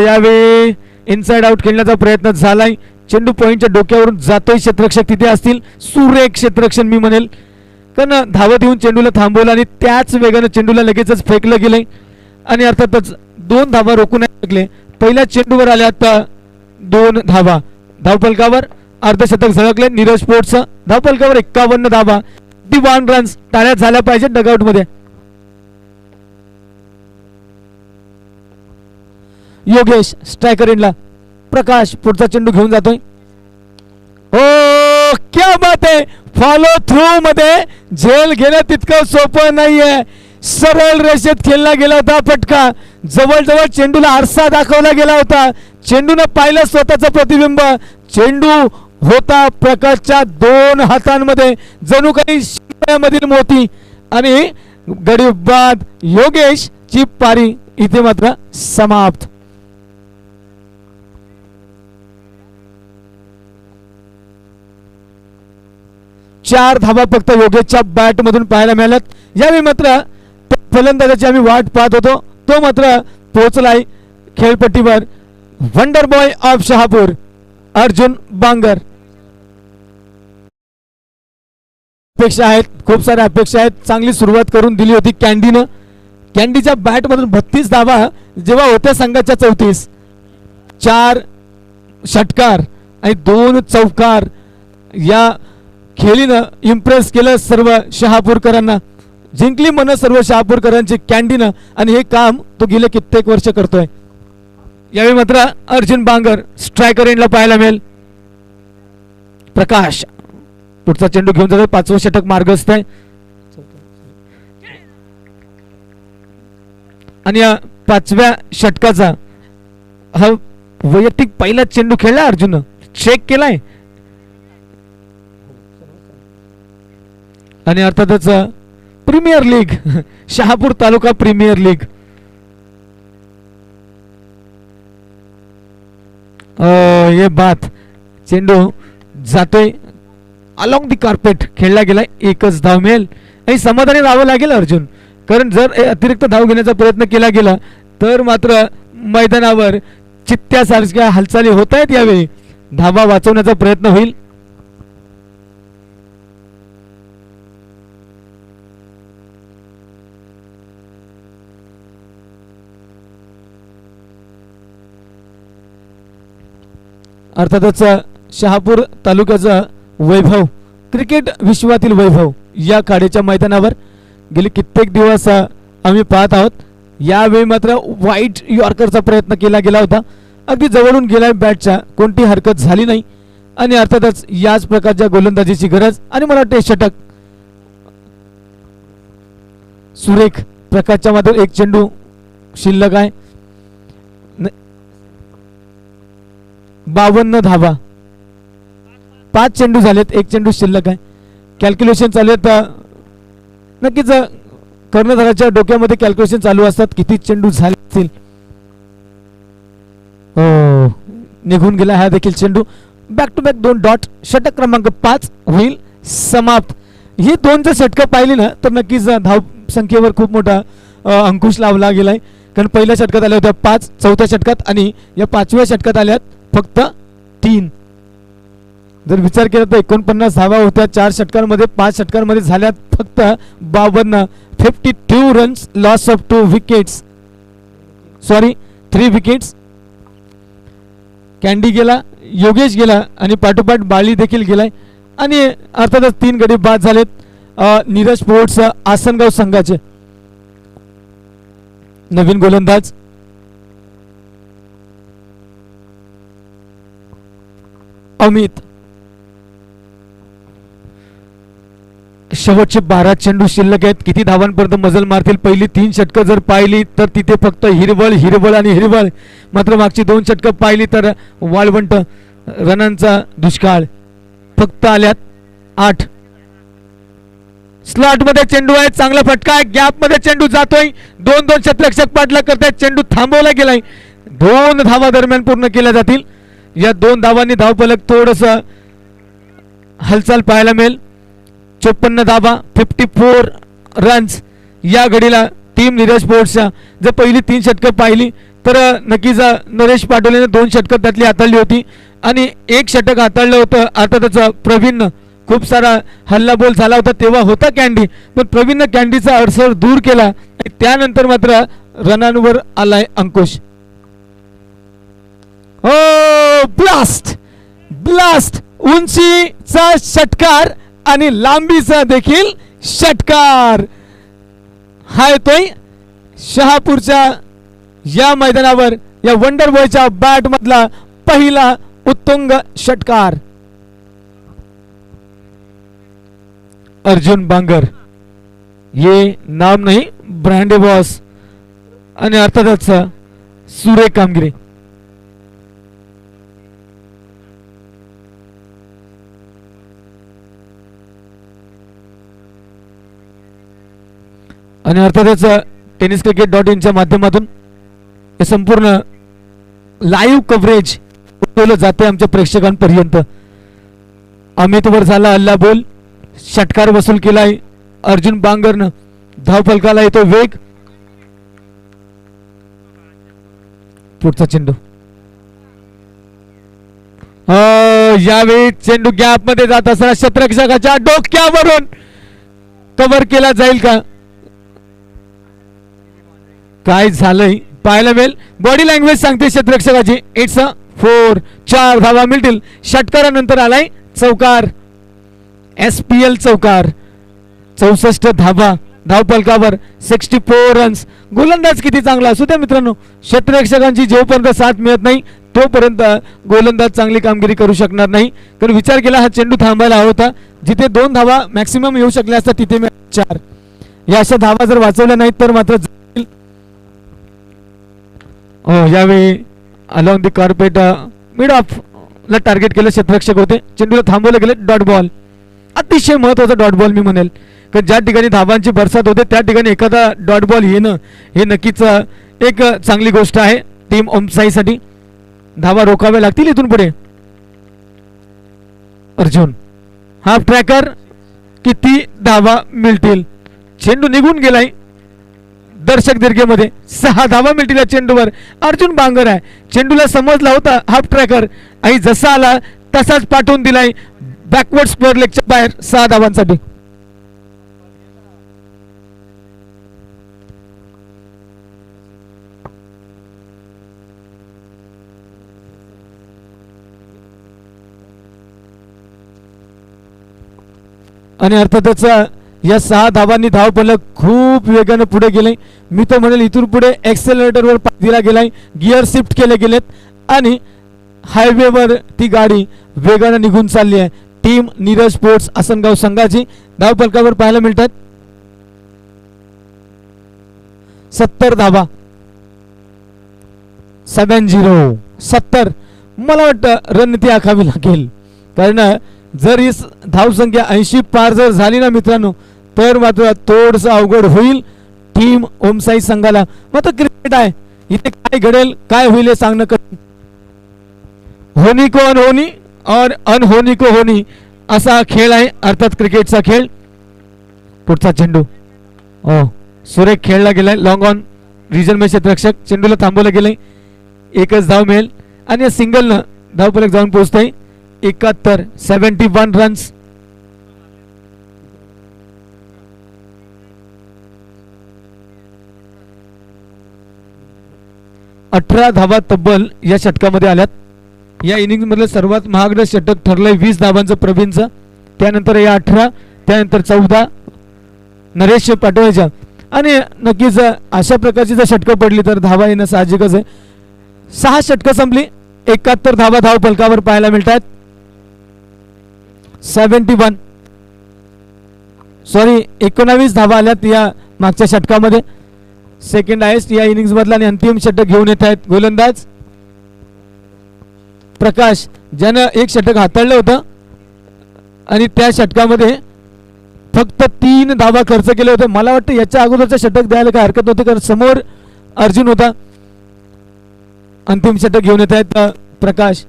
यावेळी इनसाइड आउट खेळण्याचा प्रयत्न झालाय. चेंडू पॉइंटच्या डोक्यावरून जातोय. क्षेत्ररक्षक तिथे असतील. सुरेख क्षेत्ररक्षण मी म्हणेल, कारण धावत येऊन चेंडूला थांबवलं आणि त्याच वेगाने चेंडूला लगेचच फेकलं गेलंय. आणि अर्थातच 2 धावा रोखून शकले. पहिल्या चेंडूवर आल्या आता 2 धावा. धावफलकावर अर्धशतक झळकले नीरज स्पोर्ट्सचं. धावफलकावर 51 धावा. 51 रन्स. टाळ्या झाल्या पाहिजे डगआउट मध्ये. योगेश स्ट्रायकर एंडला. प्रकाश पुढचा चेंडू घेऊन जातोय. ओ क्या बात आहे. फॉलो थ्रू मध्ये झेल घेणं तितकं सोपं नाहीये. सरळ रेषेत खेळला गेला होता फटका. जवळजवळ चेंडूला आरसा दाखवला गेला होता. चेंडूनं पाहिलं स्वतःचं प्रतिबिंब. चेंडू होता प्रकाशच्या 2 हातांमध्ये, जणू काही शिंपल्यामधील मोती. आणि गडी बाद. योगेश ची पारी इथे मात्र समाप्त. चार धावा फक्त योगेशच्या बॅट मधून पाहायला मिळाल्यात. यावेळी मात्र फलंदाजाची आम्ही वाट पाहत होतो, तो मात्र पोहोचलाय खेळपट्टीवर. Wonder boy of Shahapur Arjun Bangar. अपेक्षा आहेत, खूप साऱ्या अपेक्षा आहेत. चांगली सुरुवात करून दिली होती कॅन्डीनं. कॅन्डीच्या बॅट मधून 32 धावा जेव्हा होत्या संघाच्या 34. 4 षटकार आणि 2 चौकार या खेळीनं इम्प्रेस केलं सर्व शहापूरकरांना. जिंकली मन सर्व शहापूरकरांची कॅन्डीनं. आणि हे काम तो गेले कित्येक वर्ष करतोय. यावेळी मात्र अर्जुन बांगर स्ट्रायकर एंडला पाहायला मिळेल. प्रकाश पुढचा चेंडू घेऊन जातो. 5वं षटक मार्गस्थ आहे. आणि या 5व्या षटकाचा हा वैयक्तिक पहिला चेंडू खेळला अर्जुन. चेक केलाय. आणि अर्थातच प्रीमियर लीग शहापूर तालुका प्रीमियर लीग. ये बात. चेंडू जातोय अलॉंग दी कार्पेट. खेळला गेलाय. 1च धाव मिळेल आणि समाधानी राहावं लागेल अर्जुन. कारण जर अतिरिक्त धाव घेण्याचा प्रयत्न केला गेला तर मात्र मैदानावर चित्त्यासारख्या हालचाली होत आहेत. यावेळी धावा वाचवण्याचा प्रयत्न होईल. अर्थातच शहापूर तालुक्याचा वैभव, क्रिकेट विश्वातील वैभव या खाडीच्या मैदानावर गेले कित्येक दिवस आम्ही पाहत आहोत. यावेळी मात्र वाईट यॉर्करचा प्रयत्न केला गेला होता. अगदी जवळून गेलाय बॅटच्या. कोणती हरकत झाली नाही. आणि अर्थातच याच प्रकारच्या गोलंदाजीची गरज. आणि मला वाटते षटक सुरेख. प्रकाशच्या मात्र 1 चेंडू शिल्लक आहे. 52 धावा. 5 चेंडू झालेत. 1 चेंडू शिल्लक आहे. कॅल्क्युलेशन चालू आहेत. नक्कीच कर्णधाराच्या डोक्यामध्ये कॅल्क्युलेशन चालू असतात. किती चेंडू झाले असतील. हो निघून गेला हा देखील चेंडू. Back to back 2 dot. षटक क्रमांक 5 होईल समाप्त. ही 2 जर षटकं पाहिली ना तर नक्कीच धाव संख्येवर खूप मोठा अंकुश लावला गेलाय. कारण पहिल्या षटकात आल्या होत्या 5, 4थ्या षटकात आणि या 5व्या षटकात आल्यात फक्त 3. जर विचार केला तर 49 धावा होत्या 4 षटकांमध्ये. 5 षटकांमध्ये झाल्यात फक्त 52. 52 runs. Loss of 2 wickets. Sorry 3 wickets. Candy गेला, योगेश गेला आणि पाठोपाठ बाळी देखील गेलाय. आणि अर्थातच 3 गडी बाद झालेत नीरज स्पोर्ट्स आसनगाव संघाचे. नवीन गोलंदाज अमित. शेवटचे 12 चेंडू शिल्लक आहेत. किती धावांपर्यंत मजल मारतील? पहिली 3 षटकं जर पाहिली तर तिथे फक्त हिरवळ हिरवळ आणि हिरवळ. मात्र मागची 2 षटकं पाहिली तर वाळवंट. रनांचा दुष्काळ. फक्त आल्यात 8. स्लॉट मध्ये चेंडू आहे. चांगला फटका आहे. गॅप मध्ये चेंडू जातोय. 2-2 क्षेत्ररक्षक पाठलाग करतायत. चेंडू थांबवला गेलाय. 2 धावा दरम्यान पूर्ण केल्या जातील. या 2 धावांनी धावफलक थोडस हालचाल पाहायला मिळेल. 54 धावा 54 रन्स या घडीला टीम नीरज स्पोर्ट्सच्या. जर पहिली 3 षटकं पाहिली तर नक्कीच नरेश पाटोलेने 2 षटकं त्यातली हाताळली होती आणि 1 षटक हाताळलं होतं. अर्थातच प्रवीणनं खूप सारा हल्लाबोल झाला होता तेव्हा होता कॅन्डी, पण प्रवीणनं कॅन्डीचा अडसर दूर केला. त्यानंतर मात्र रनांवर आलाय अंकुश. हो ब्लास्ट ब्लास्ट. उंचीचा षटकार आणि लांबीचा देखील षटकार. हा येतोय शहापूरच्या या मैदानावर या वंडर बॉयच्या बॅट मधला पहिला उत्तुंग षटकार. अर्जुन बांगर ये नाम नहीं ब्रँड बॉस आणि अर्थातच सुरेख कामगिरी. आणि अर्थातच tenniscricket.in माध्यमातून हे संपूर्ण लाईव्ह कव्हरेज उठवलं जाते आमच्या प्रेक्षकांपर्यंत. अमितवर झाला हल्ला बोल. षटकार वसूल केलाय अर्जुन बांगरनं. धावफलकाला येतो वेग. पुढचा चेंडू. यावेळी चेंडू गॅप मध्ये जात असताना क्षेत्ररक्षकाच्या डोक्यावरून कव्हर केला जाईल का? काय झालंय पाहायला मिळेल. बॉडी लँग्वेज सांगते क्षेत्ररक्षकाची. It's a 4. 4 धावा मिळतील. षटकारानंतर आलाय चौकार. SPL चौकार. 64 धावा धावफलकावर. 64 रन्स. गोलंदाज किती चांगला असू द्या मित्रांनो, क्षेत्ररक्षकांची जोपर्यंत साथ मिळत नाही तोपर्यंत गोलंदाज चांगली कामगिरी करू शकणार नाही. तर विचार केला हा चेंडू थांबायला हवा होता. जिथे 2 धावा मॅक्सिमम येऊ शकल्या असतात तिथे 4. या अशा धावा जर वाचवल्या नाहीत तर मात्र यावेळी along the carpet mid of ला टार्गेट केलं क्षेत्ररक्षक होते. चेंडूला थांबवलं गेलं. Dot ball. अतिशय महत्वाचा डॉट बॉल मी म्हणेल, कारण ज्या ठिकाणी धावांची बरसात होते त्या ठिकाणी एखादा डॉट बॉल येणं हे नक्कीच एक चांगली गोष्ट आहे टीम ओमसाईसाठी. धावा रोखाव्या लागतील इथून पुढे. Arjun half tracker. किती धावा मिळतील? चेंडू निघून गेलाय दर्शक दीर्घेमध्ये. 6 धावा मिळतील या चेंडूवर. अर्जुन बांगर आहे. चेंडूला समजला होता हाफ ट्रॅकर आणि जसा आला तसाच पाठवून दिलाय बॅकवर्ड स्क्वेअर लेगच्या बाहेर 6 धावांसाठी. आणि अर्थातच या 6 धावांनी धावफलक खूप वेगाने पुढे गेले. मी तर म्हणेल इथून पुढे एक्सेलरेटरवर पाय दिला गेलाय. गिअर शिफ्ट केले गेलेत आणि हायवेवर ती गाडी वेगाने निघून चालली आहे. टीम नीरज स्पोर्ट्स आसनगाव संघाची धावफलकावर पाहायला मिळतात 70 धावा. 70 70. मला वाटतं रणनीती आखावी लागेल, कारण जर ही धावसंख्या 80 पार जर झाली ना मित्रांनो तर मात्र थोडस अवघड होईल टीम ओमसाई संघाला. मात्र क्रिकेट आहे, इथे काय घडेल काय होईल हे सांगणं कठीण. होनी को अनहोनी और अनहोनी को होनी असा खेळ आहे अर्थात क्रिकेटचा खेळ. पुढचा चेंडू सुरेख खेळला गेलाय. लॉंग ऑन रिजन मध्ये क्षेत्ररक्षक. चेंडूला थांबवलं गेलंय. एकच धाव मिळेल आणि या सिंगलनं धावफलक जाऊन पोहोचतंय 71. 71 रन्स. अठरा धावा तब्बल या षटकामध्ये आल्यात. या इनिंग मधलं सर्वात महागडं षटक ठरलंय 20 धावांचं प्रवीणचं. त्यानंतर या 18, त्यानंतर 14 नरेश पाटोळेच्या. आणि नक्कीच अशा प्रकारची जर षटकं पडली तर धावा येणं साहजिकच आहे. 6 षटकं संपली, 71 धावा धाव फलकावर पाहायला मिळतात. 19 धावा आल्यात या मागच्या षटकामध्ये. सेकंड हायेस्ट या इनिंग्स मधला आणि अंतिम षटक घेऊन येत आहेत गोलंदाज प्रकाश, ज्यानं एक षटक हाताळलं होतं आणि त्या षटकामध्ये फक्त 3 धावा खर्च केले होते. मला वाटतं याच्या अगोदरचं षटक द्यायला काय हरकत नव्हती, कारण समोर अर्जुन होता. अंतिम षटक घेऊन येत आहेत प्रकाश.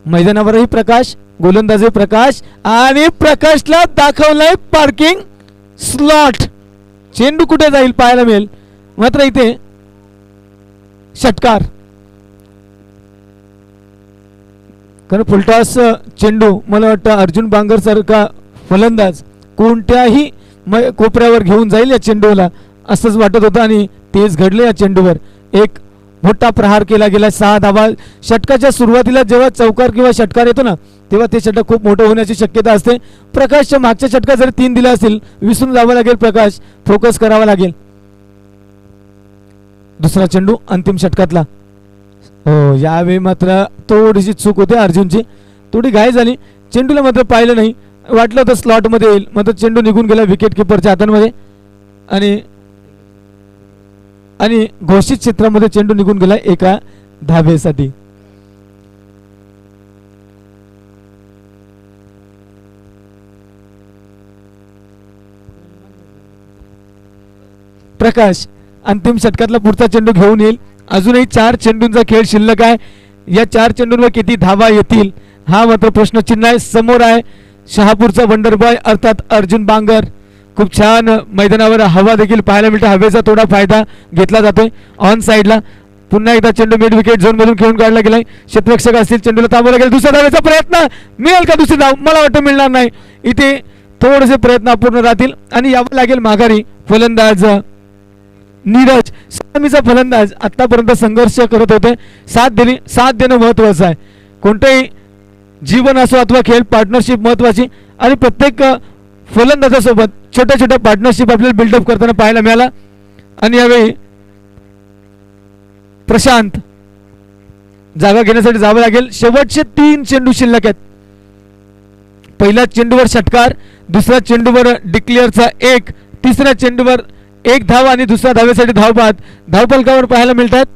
मैदानावरही प्रकाश, गोलंदाजी प्रकाश आणि प्रकाशला दाखवलाय पार्किंग स्लॉट. चेंडू कुठे जाईल पाहायला मिळेल, मात्र इथे षटकार. कारण फुलटॉस चेंडू मला वाटतं अर्जुन बांगर सारखा फलंदाज कोणत्याही कोपऱ्यावर घेऊन जाईल या चेंडूला असंच वाटत होतं आणि तेच घडले या चेंडूवर. एक मोठा प्रहार केला गेला. 6 धावा. षटकाच्या सुरुवातीला जेव्हा चौकार किंवा षटकार येतो ना तेव्हा ते षटक खूप मोठं होण्याची शक्यता असते. प्रकाशच्या मागच्या षटकात जर 3 दिला असेल विसरून जावं लागेल, प्रकाश फोकस करावा लागेल. दुसरा चेंडू अंतिम षटकातला. हो, यावेळी मात्र थोडीशी चूक होते अर्जुनची, थोडी घाई झाली. चेंडूला मात्र पाहिलं नाही, वाटलं होतं स्लॉट मध्ये येईल, मात्र चेंडू निघून गेला विकेट किपरच्या हातांमध्ये आणि घोषित क्षेत्रामध्ये चेंडू निघून गेला एका धावेसाठी. प्रकाश अंतिम षटकातला पुढचा चेंडू घेऊन येईल. अजूनही 4 चेंडूंचा खेळ शिल्लक आहे. या 4 चेंडूंवर किती धावा येतील हा मात्र प्रश्नचिन्ह आहे. समोर आहे शहापूरचा वंडर बॉय अर्थात अर्जुन बांगर. खूप छान मैदानावर हवा देखील पाहायला मिळते. हवेचा थोडा फायदा घेतला जातोय ऑन साइडला. पुन्हा एकदा चेंडू मिड विकेट झोन मधून खेळून काढला गेलाय. क्षेत्ररक्षक असतील, चेंडूला थांबवला गेला. दुसऱ्या धावेचा प्रयत्न मिळेल का? दुसरी धाव मला वाटतं मिळणार नाही. इथे थोडेसे प्रयत्न अपूर्ण राहतील आणि यावं लागेल माघारी. फलंदाज नीरज, सलामीचा फलंदाज आतापर्यंत संघर्ष करत होते. साथ दिली, साथ देणं महत्वाचं आहे. कोणतेही जीवन असो अथवा खेळ, पार्टनरशिप महत्वाची आणि प्रत्येक फलंदाजासोबत छोट्या छोट्या पार्टनरशिप आपल्याला बिल्डअप करताना पाहायला मिळाला. आणि यावेळी प्रशांत जागा घेण्यासाठी जावं लागेल. शेवटचे 3 चेंडू शिल्लक आहेत. पहिल्या चेंडूवर षटकार, दुसऱ्या चेंडूवर डिक्लेअरचा 1, तिसऱ्या चेंडूवर 1 धाव आणि दुसऱ्या धावेसाठी धावबाद धावफलकावर पाहायला मिळतात.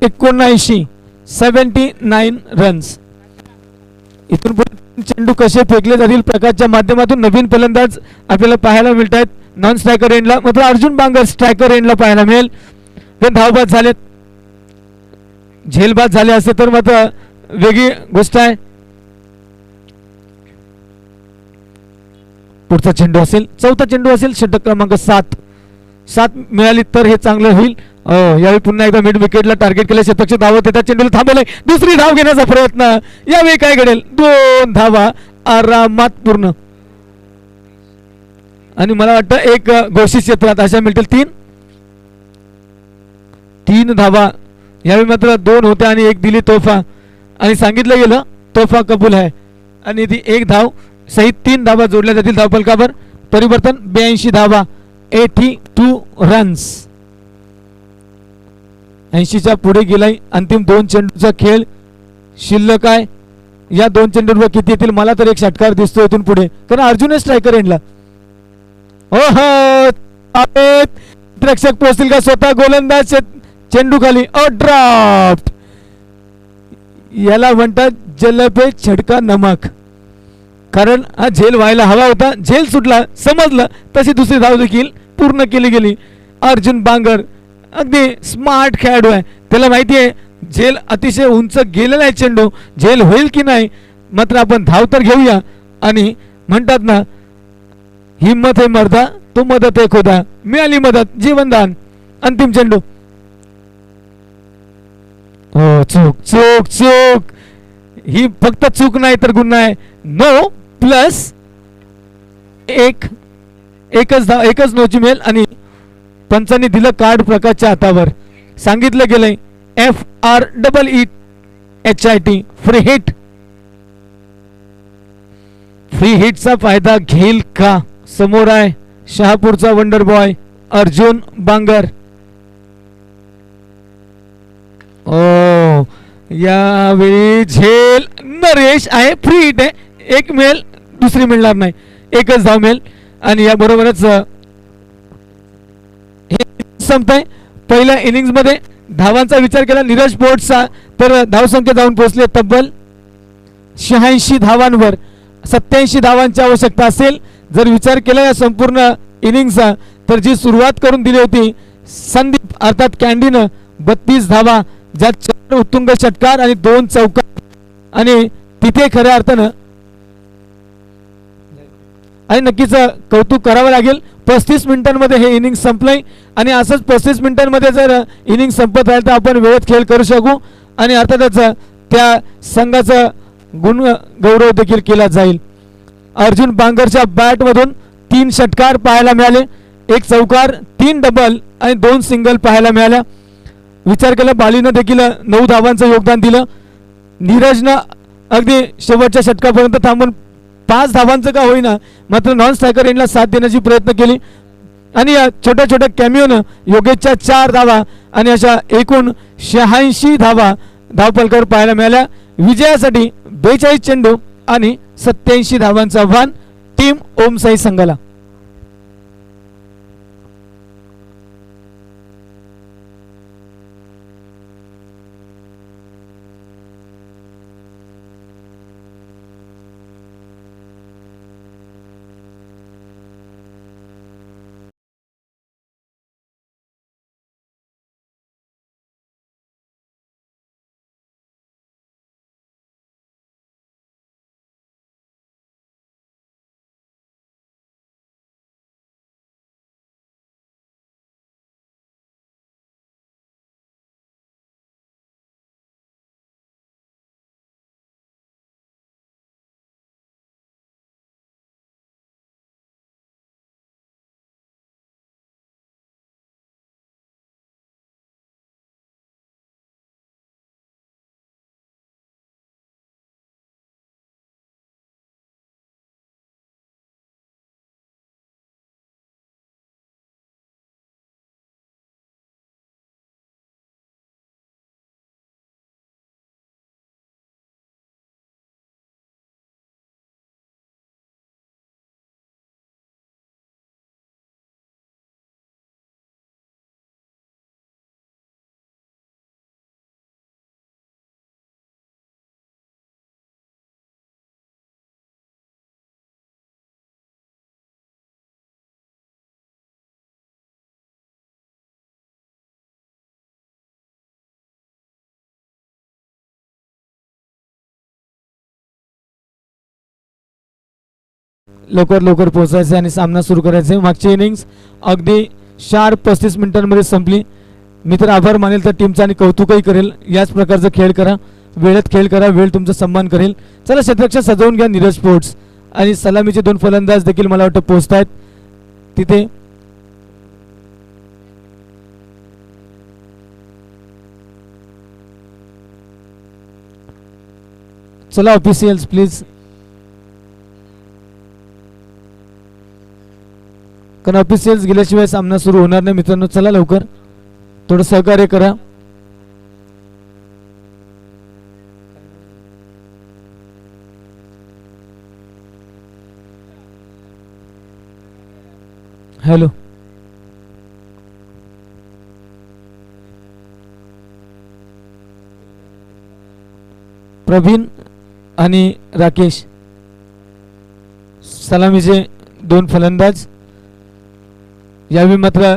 एकोणऐंशी 79 रन्स. इथून पुढे चेंडू कसे फेकले जातील प्रकाशच्या माध्यमातून नवीन फलंदाज आपल्याला पाहायला मिळत आहेत. नॉन स्ट्रायकर एंडला मात्र अर्जुन बांगर स्ट्रायकर एंडला पाहायला मिळेल. पण धावबाद झालेत, झेलबाद झाले असते तर मात्र वेगळी गोष्ट आहे. पुढचा चेंडू असेल, चौथा चेंडू असेल, षटक क्रमांक 7 मिळाली तर हे चांगलं होईल. यावेळी पुन्हा एकदा मिड विकेटला टार्गेट केलं. शतकचे धावत येतात, चेंडूला थांबवलंय. दुसरी धाव घेण्याचा प्रयत्न. यावेळी काय घडेल? 2 धावा आरामात पूर्ण. आणि मला वाटतं एक घोषित क्षेत्रात अशा मिळतील 3 धावा. यावेळी मात्र 2 होत्या आणि 1 दिली तोफा आणि सांगितलं गेलं तोफा कबूल आहे आणि ती 1 धाव सहित 3 धावा जोडल्या जातील धावफलकावर. परिवर्तन 82 धावा, 82 रन्स. 80च्या पुढे गेलाय. अंतिम 2 चेंडूचा खेळ शिल्लक आहे. या 2 चेंडूंवर किती येतील? मला तर एक षटकार दिसतो इथून पुढे, कारण अर्जुन स्ट्रायकर एंडला. रक्षक पोहोचतील का? स्वतः गोलंदाज चेंडू खाली. ड्रॉप. याला म्हणतात जलपे छडका नमक. कारण हा झेल व्हायला हवा होता, झेल सुटला, समजलं तशी दुसरी धाव देखील पूर्ण केली गेली. अर्जुन बांगर अगदी स्मार्ट खेळाडू आहे. त्याला माहिती आहे झेल अतिशय उंच गेलेला आहे, चेंडू झेल होईल की नाही. मात्र आपण धाव तर घेऊया. आणि म्हणतात ना, हिम्मत है मर्दा तो मदत है खुदा. मिळाली मदत, जीवनदान. अंतिम चेंडू. हो, चूक चूक चूक. ही फक्त चूक नाही तर गुन्हा आहे. नो प्लस एकच नोची मिळेल आणि पंचांनी दिलं कार्ड प्रकाशच्या हातावर. सांगितलं गेलंय FREEHIT फ्री हिट. फ्री हिटचा फायदा घेईल का? समोर आहे शहापूरचा वंडर बॉय अर्जुन बांगर. ओ यावेळी झेल नरेश आहे. फ्री हिट आहे. एक मिळेल दुसरी मिळणार नाही. एकच धाव मिळेल आणि या बरोबरच संपतंय. पहिल्या इनिंग्स मध्ये धावांचा विचार केला नीरज पोर्टचा तर धावसंख्या जाऊन पोहोचले तब्बल 86 धावांवर. 87 धावांची आवश्यकता असेल जर विचार केला या संपूर्ण इनिंगचा तर जी सुरुवात करून दिली होती संदीप अर्थात कॅन्डीनं 32 धावा ज्यात 4 उत्तुंग षटकार आणि 2 चौकार आणि तिथे खऱ्या अर्थानं आणि नक्कीच कौतुक करावं लागेल. 35 मिनिटांमध्ये हे इनिंग संपलंय आणि असंच 35 मिनिटांमध्ये जर इनिंग संपत राहील तर आपण वेळेत खेळ करू शकू आणि अर्थातच त्या संघाचा गुण गौरव देखील केला जाईल. अर्जुन बांगरच्या बॅटमधून 3 षटकार पाहायला मिळाले, 1 चौकार, 3 डबल आणि 2 सिंगल पाहायला मिळाल्या. विचार केला बालीनं देखील 9 धावांचं योगदान दिलं. नीरजनं अगदी शेवटच्या षटकापर्यंत थांबून 5 धावांचं का होईना मात्र नॉन स्ट्रायकर एंडला साथ देण्याची प्रयत्न केली आणि या छोट्या छोट्या कॅमिओनं योगेशच्या 4 धावा आणि अशा एकूण 86 धावा धावपलकावर पाहायला मिळाल्या. विजयासाठी 42 चेंडू आणि 87 धावांचं आव्हान टीम ओमसाई संघाला. लवकर लवकर पोहोचायचे आणि सामना सुरू करायचे. मागची इनिंग्स अगदी शार्प 35 मिनिटांमध्ये संपली. मी तर आभार मानेल तर टीमचा आणि कौतुकही करेल. याच प्रकारचा खेळ करा, वेळेत खेळ करा, वेळ तुमचा सन्मान करेल. चला क्षेत्ररक्षण सजवून घ्या नीरज स्पोर्ट्स आणि सलामीचे 2 फलंदाज देखील मला वाटतं पोहोचतायत तिथे. चला ऑफिशियल्स प्लीज, कारण ऑफिशियल्स गेल्याशिवाय सामना सुरू होणार नाही मित्रांनो. चला लवकर थोडं सहकार्य करा. हॅलो प्रवीण आणि राकेश सलामीचे 2 फलंदाज. यावेळी मात्र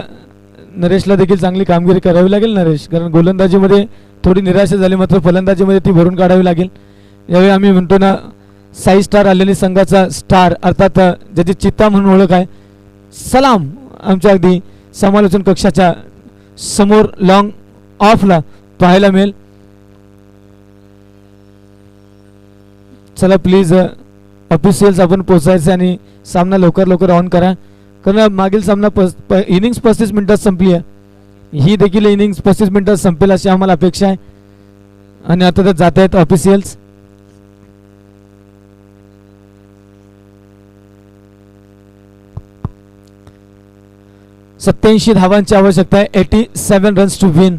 नरेशला देखील चांगली कामगिरी करावी लागेल नरेश, कारण गोलंदाजीमध्ये थोडी निराशा झाली मात्र फलंदाजीमध्ये ती भरून काढावी लागेल. यावेळी आम्ही म्हणतो ना साई स्टार आलेली संघाचा स्टार अर्थात ज्याची चित्ता म्हणून ओळख आहे सलाम आमच्या अगदी समालोचन कक्षाच्या समोर लॉंग ऑफला पाहायला मिळेल. चला प्लीज ऑफिशियल्स आपण पोचायचे आणि सामना लवकर लवकर ऑन करा, कारण मागील सामना इनिंग्स 35 मिनिटात संपली आहे. ही देखील इनिंग्स 35 मिनिटात संपेल अशी आम्हाला अपेक्षा आहे. आणि आता तर जात आहेत ऑफिशियल्स. 87 धावांची आवश्यकता आहे. 87 रन्स टू विन.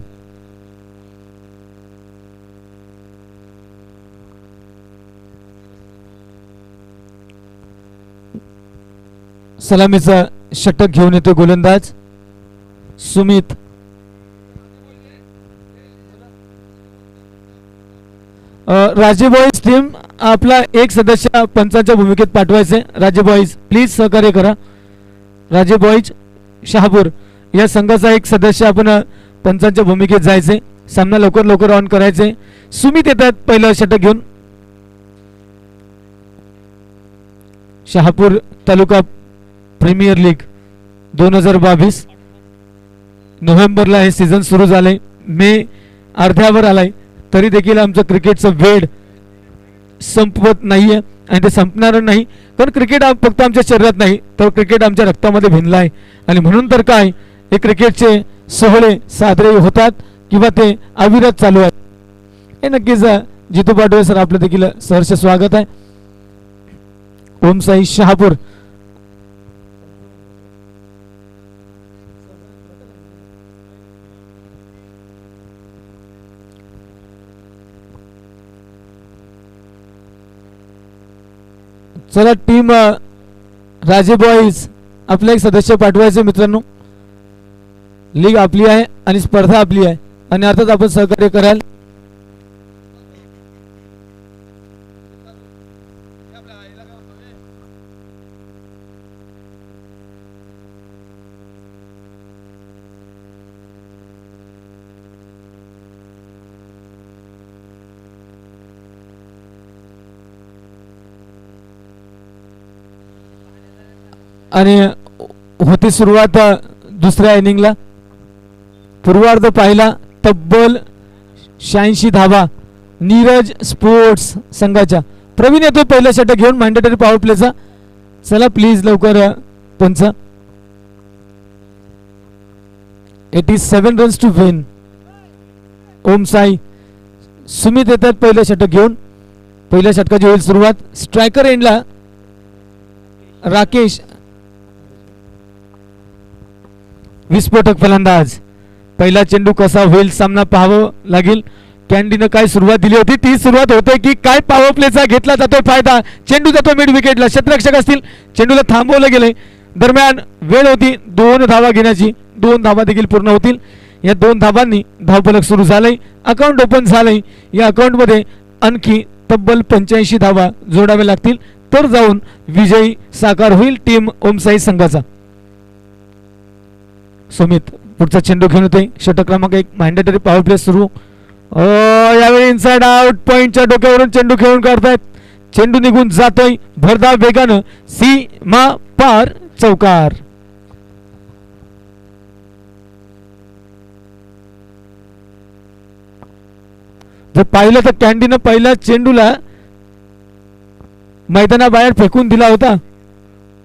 सलामीचा षटक घेऊन येतो गोलंदाज सुमित. राजे बॉईज टीम आपला एक सदस्य पंचांच्या भूमिकेत पाठवायचे. राजे बॉईज प्लीज सहकार्य करा. राजे बॉईज शहापूर या संघाचा एक सदस्य आपण पंचांच्या भूमिकेत जायचे. सामना लवकर लवकर ऑन करायचे. सुमित येतात पहिलं षटक घेऊन. शहापूर तालुका प्रीमियर लीग 2022 नोव्हेंबरला हे सीझन सुरू झालंय. मे अर्ध्यावर आलाय तरी देखील आमचं क्रिकेटचं वेड संपवत नाहीये आणि ते संपणार नाही. कारण क्रिकेट फक्त आमच्या शरीरात नाही तर क्रिकेट आमच्या रक्तामध्ये भिनला आहे. आणि म्हणून तर काय हे क्रिकेटचे सोहळे साजरे होतात किंवा ते अविरत चालू आहेत. हे नक्कीच जितू पाटोळे सर आपलं देखील सहर्ष स्वागत आहे. ओम साई शहापूर चला टीम राजे बॉईज आपला एक सदस्य पाठवायचे. मित्रांनो लीग आपली आहे आणि स्पर्धा आपली आहे आणि अर्थात आपण सहकार्य कराल. आणि होती सुरुवात दुसऱ्या इनिंगला. पूर्वार्ध पाहिला तब्बल 86 धावा नीरज स्पोर्ट्स संघाच्या. प्रवीण येतो पहिला षटक घेऊन मॅन्डेटरी पॉवर प्लेचा. चला प्लीज लवकर पंच. 87 रन्स टू विन. ओम साई सुमित येतात पहिलं षटक घेऊन. पहिल्या षटकाची होईल सुरुवात. स्ट्रायकर एंडला राकेश विस्फोटक फलंदाज. पहिला चेंडू कसा होईल सामना पाहावं लागेल. कॅन्डीनं काय सुरुवात दिली होती ती सुरुवात होते की काय पॉवर प्लेचा घेतला जातोय फायदा. चेंडू जातो मिड विकेटला. क्षेत्ररक्षक असतील चेंडूला थांबवलं गेलंय. दरम्यान वेळ होती 2 धावा घेण्याची. 2 धावा देखील पूर्ण होतील. या 2 धावांनी धावफलक सुरू झालंय. अकाउंट ओपन झालंय. या अकाउंट मध्ये आणखी तब्बल 85 धावा जोडाव्या लागतील तर जाऊन विजयी साकार होईल टीम ओमसाई संघाचा. सुमित पुढचा चेंडू घेऊन होते. षटक क्रमांक 1 मॅन्डेटरी पॉवर प्ले सुरू. यावेळी इनसाइड आउट पॉइंटच्या डोक्यावरून चेंडू खेळून काढतायत. चेंडू निघून जातोय भरधाव वेगानं सीमा पार चौकार. जर पाहिलं तर कॅन्डीनं पहिल्या चेंडूला मैदानाबाहेर फेकून दिला होता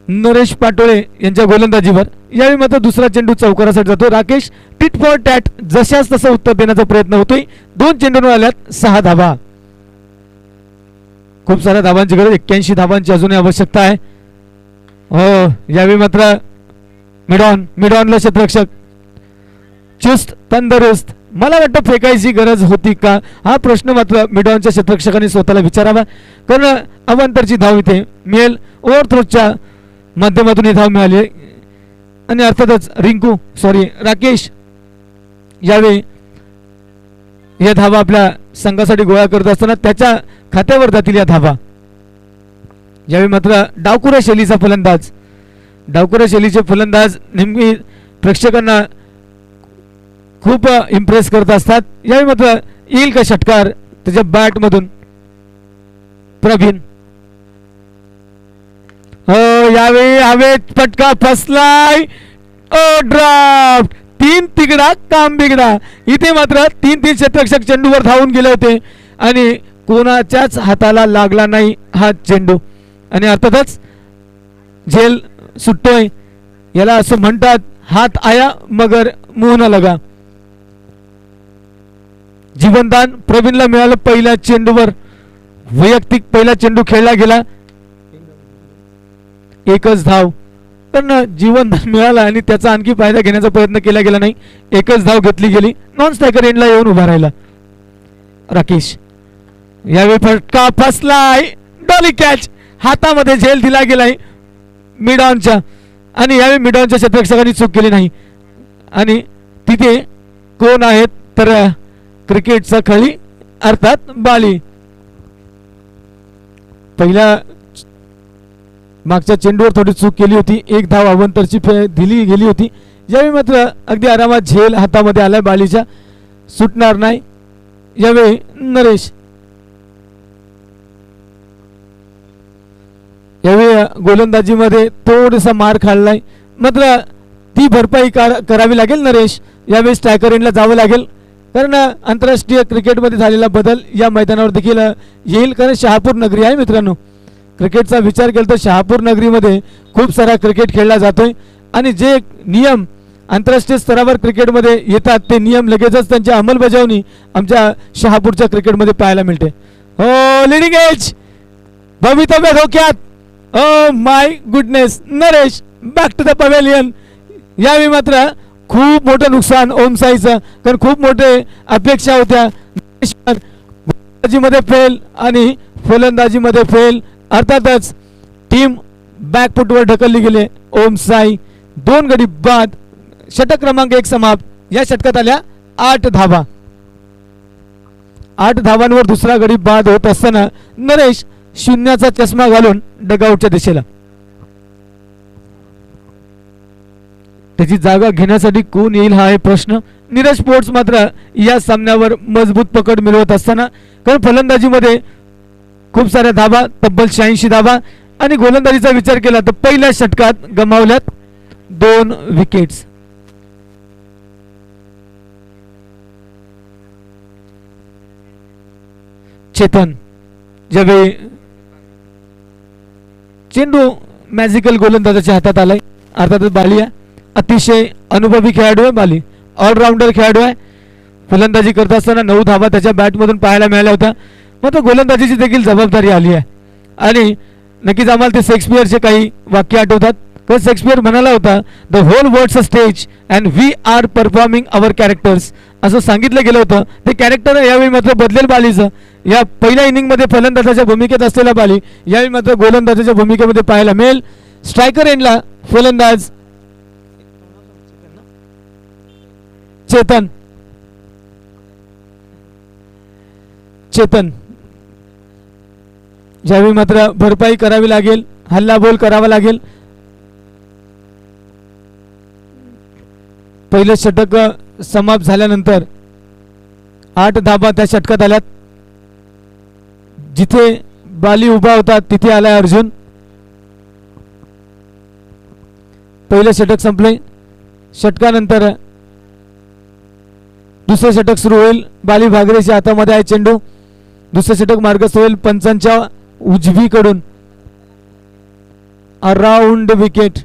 नरेश पाटोळे यांच्या गोलंदाजीवर. यावेळी मात्र दुसरा चेंडू चौकारासाठी जातो. राकेश टिट फॉर टॅट जशाच तसं उत्तर देण्याचा प्रयत्न होतोय. 2 चेंडूंवर आल्यात 6 धावा. खूप साऱ्या धावांची गरज. 81 धावांची अजूनही आवश्यकता आहे. हो यावेळी मात्र मिडॉनला क्षेत्ररक्षक चुस्त तंदुरुस्त. मला वाटतं फेकायची गरज होती का हा प्रश्न मात्र मिडॉनच्या क्षेत्ररक्षकांनी स्वतःला विचारावा. कारण अवांतरची धाव इथे मिळेल. ओव्हरथ्रोच्या माध्यमातून ही धाव मिळाली आणि अर्थातच राकेश यावेळी या धावा आपल्या संघासाठी गोळा करत असताना त्याच्या खात्यावर जातील या धावा. यावेळी मात्र डावखुऱ्या शैलीचे फलंदाज नेहमी प्रेक्षकांना खूप इम्प्रेस करत असतात. यावेळी मात्र येईल का षटकार त्याच्या बॅट मधून. प्रवीण यावेळी हवेत फटका फसलाय. ड्राफ्ट 3 तिगडा काम बिगडा. इथे मात्र 3 क्षेत्ररक्षक चेंडूवर धावून गेले होते आणि कोणाच्याच हाताला लागला नाही हा चेंडू. आणि अर्थातच झेल सुटतोय. याला असं म्हणतात हात आया मगर मुंह न लगा. जीवनदान प्रवीणला मिळालं पहिल्या चेंडूवर. वैयक्तिक पहिला चेंडू खेळला गेला. एकच धाव पण जीवनदान मिळालं आणि त्याचा आणखी फायदा घेण्याचा प्रयत्न केला गेला नाही. एकच धाव घेतली गेली. नॉन स्ट्रायकर एंडला येऊन उभा राहिला राकेश. यावेळी फटका फसलाय. डॉली कॅच हातामध्ये झेल दिला गेलाय मिड ऑनच्या आणि यावेळी मिड ऑनच्या क्षेत्ररक्षकांनी चूक केली नाही. आणि तिथे कोण आहेत तर क्रिकेटचा खळी अर्थात बाली. पहिल्या मागच्या चेंडूवर थोडी चूक केली होती. एक धाव अवंतरची दिली गेली होती. यावेळी मात्र अगदी आरामात झेल हातामध्ये आलाय बालीच्या. सुटणार नाही. यावेळी नरेश. यावेळी गोलंदाजीमध्ये थोडासा मार खाल्लाय मात्र ती भरपाई करावी लागेल नरेश. यावेळी स्ट्रायकर एंडला जावं लागेल कारण आंतरराष्ट्रीय क्रिकेटमध्ये झालेला बदल या मैदानावर देखील येईल. कारण शहापूर नगरी आहे मित्रांनो. क्रिकेटचा विचार केला तर शहापूर नगरीमध्ये खूप सारा क्रिकेट खेळला जातोय आणि जे नियम आंतरराष्ट्रीय स्तरावर क्रिकेटमध्ये येतात ते नियम लगेचच त्यांची अंमलबजावणी आमच्या शहापूरच्या क्रिकेटमध्ये पाहायला मिळते. हो लिडिंग एज भवितव्य धोक्यात. Oh my goodness. Naresh back to the pavilion. यावेळी मात्र खूप मोठं नुकसान ओमसाईचं कारण खूप मोठे अपेक्षा होत्या. गोलंदाजीमध्ये फेल आणि फलंदाजीमध्ये फेल. अर्थातच टीम बॅकफुटवर ढकलली गेली. ओमसाई 2 गडी बाद. षटक क्रमांक 1 समाप्त. या षटकात आल्या 8 धावा. 8 धावांवर दुसरा गडी बाद होत असताना नरेश शून्याचा चष्मा घालून डगआउटच्या दिशेला. त्याची जागा घेण्यासाठी कोण येईल हा आहे प्रश्न. नीरज स्पोर्ट्स मात्र या सामन्यावर मजबूत पकड मिळवत असताना कारण फलंदाजीमध्ये खूप साऱ्या धावा तब्बल 86 धावा आणि गोलंदाजीचा विचार केला तर पहिल्या षटकात गमावल्यात 2 विकेट्स. चेतन ज्यावेळी चेंडू मॅजिकल गोलंदाजाच्या हातात आलाय. अर्थातच बाली आहे. अतिशय अनुभवी खेळाडू आहे बाली. ऑलराऊंडर खेळाडू आहे. फलंदाजी करत असताना 9 धावा त्याच्या बॅटमधून पाहायला मिळाल्या होत्या. मात्र गोलंदाजीची देखील जबाबदारी आली आहे आणि नक्कीच आम्हाला ते शेक्सपियरचे काही वाक्य आठवतात. तर शेक्सपियर म्हणाला होता the whole world's a stage and we are performing our characters असं सांगितलं गेलं होतं. ते कॅरेक्टर यावेळी मात्र बदलेल बालीचं. या पहिल्या इनिंगमध्ये फलंदाजाच्या भूमिकेत असलेला बाली यावेळी मात्र गोलंदाजाच्या भूमिकेमध्ये पाहायला मिळेल. स्ट्रायकर एंडला फलंदाज चेतन. चेतन ज्यावेळी मात्र भरपाई करावी लागेल. हल्लाबोल करावा लागेल. पहिलं षटक समाप्त झाल्यानंतर 8 धाबा त्या षटकात आल्यात. जिथे बाली उभा होता तिथे आलाय अर्जुन. पहिलं षटक संपले. षटकानंतर दुसरं षटक सुरू होईल. बाली भागरेच्या हातामध्ये आहे चेंडू. दुसरं षटक मार्गस्थ होईल पंचांच्या उजवीकडून. Around wicket.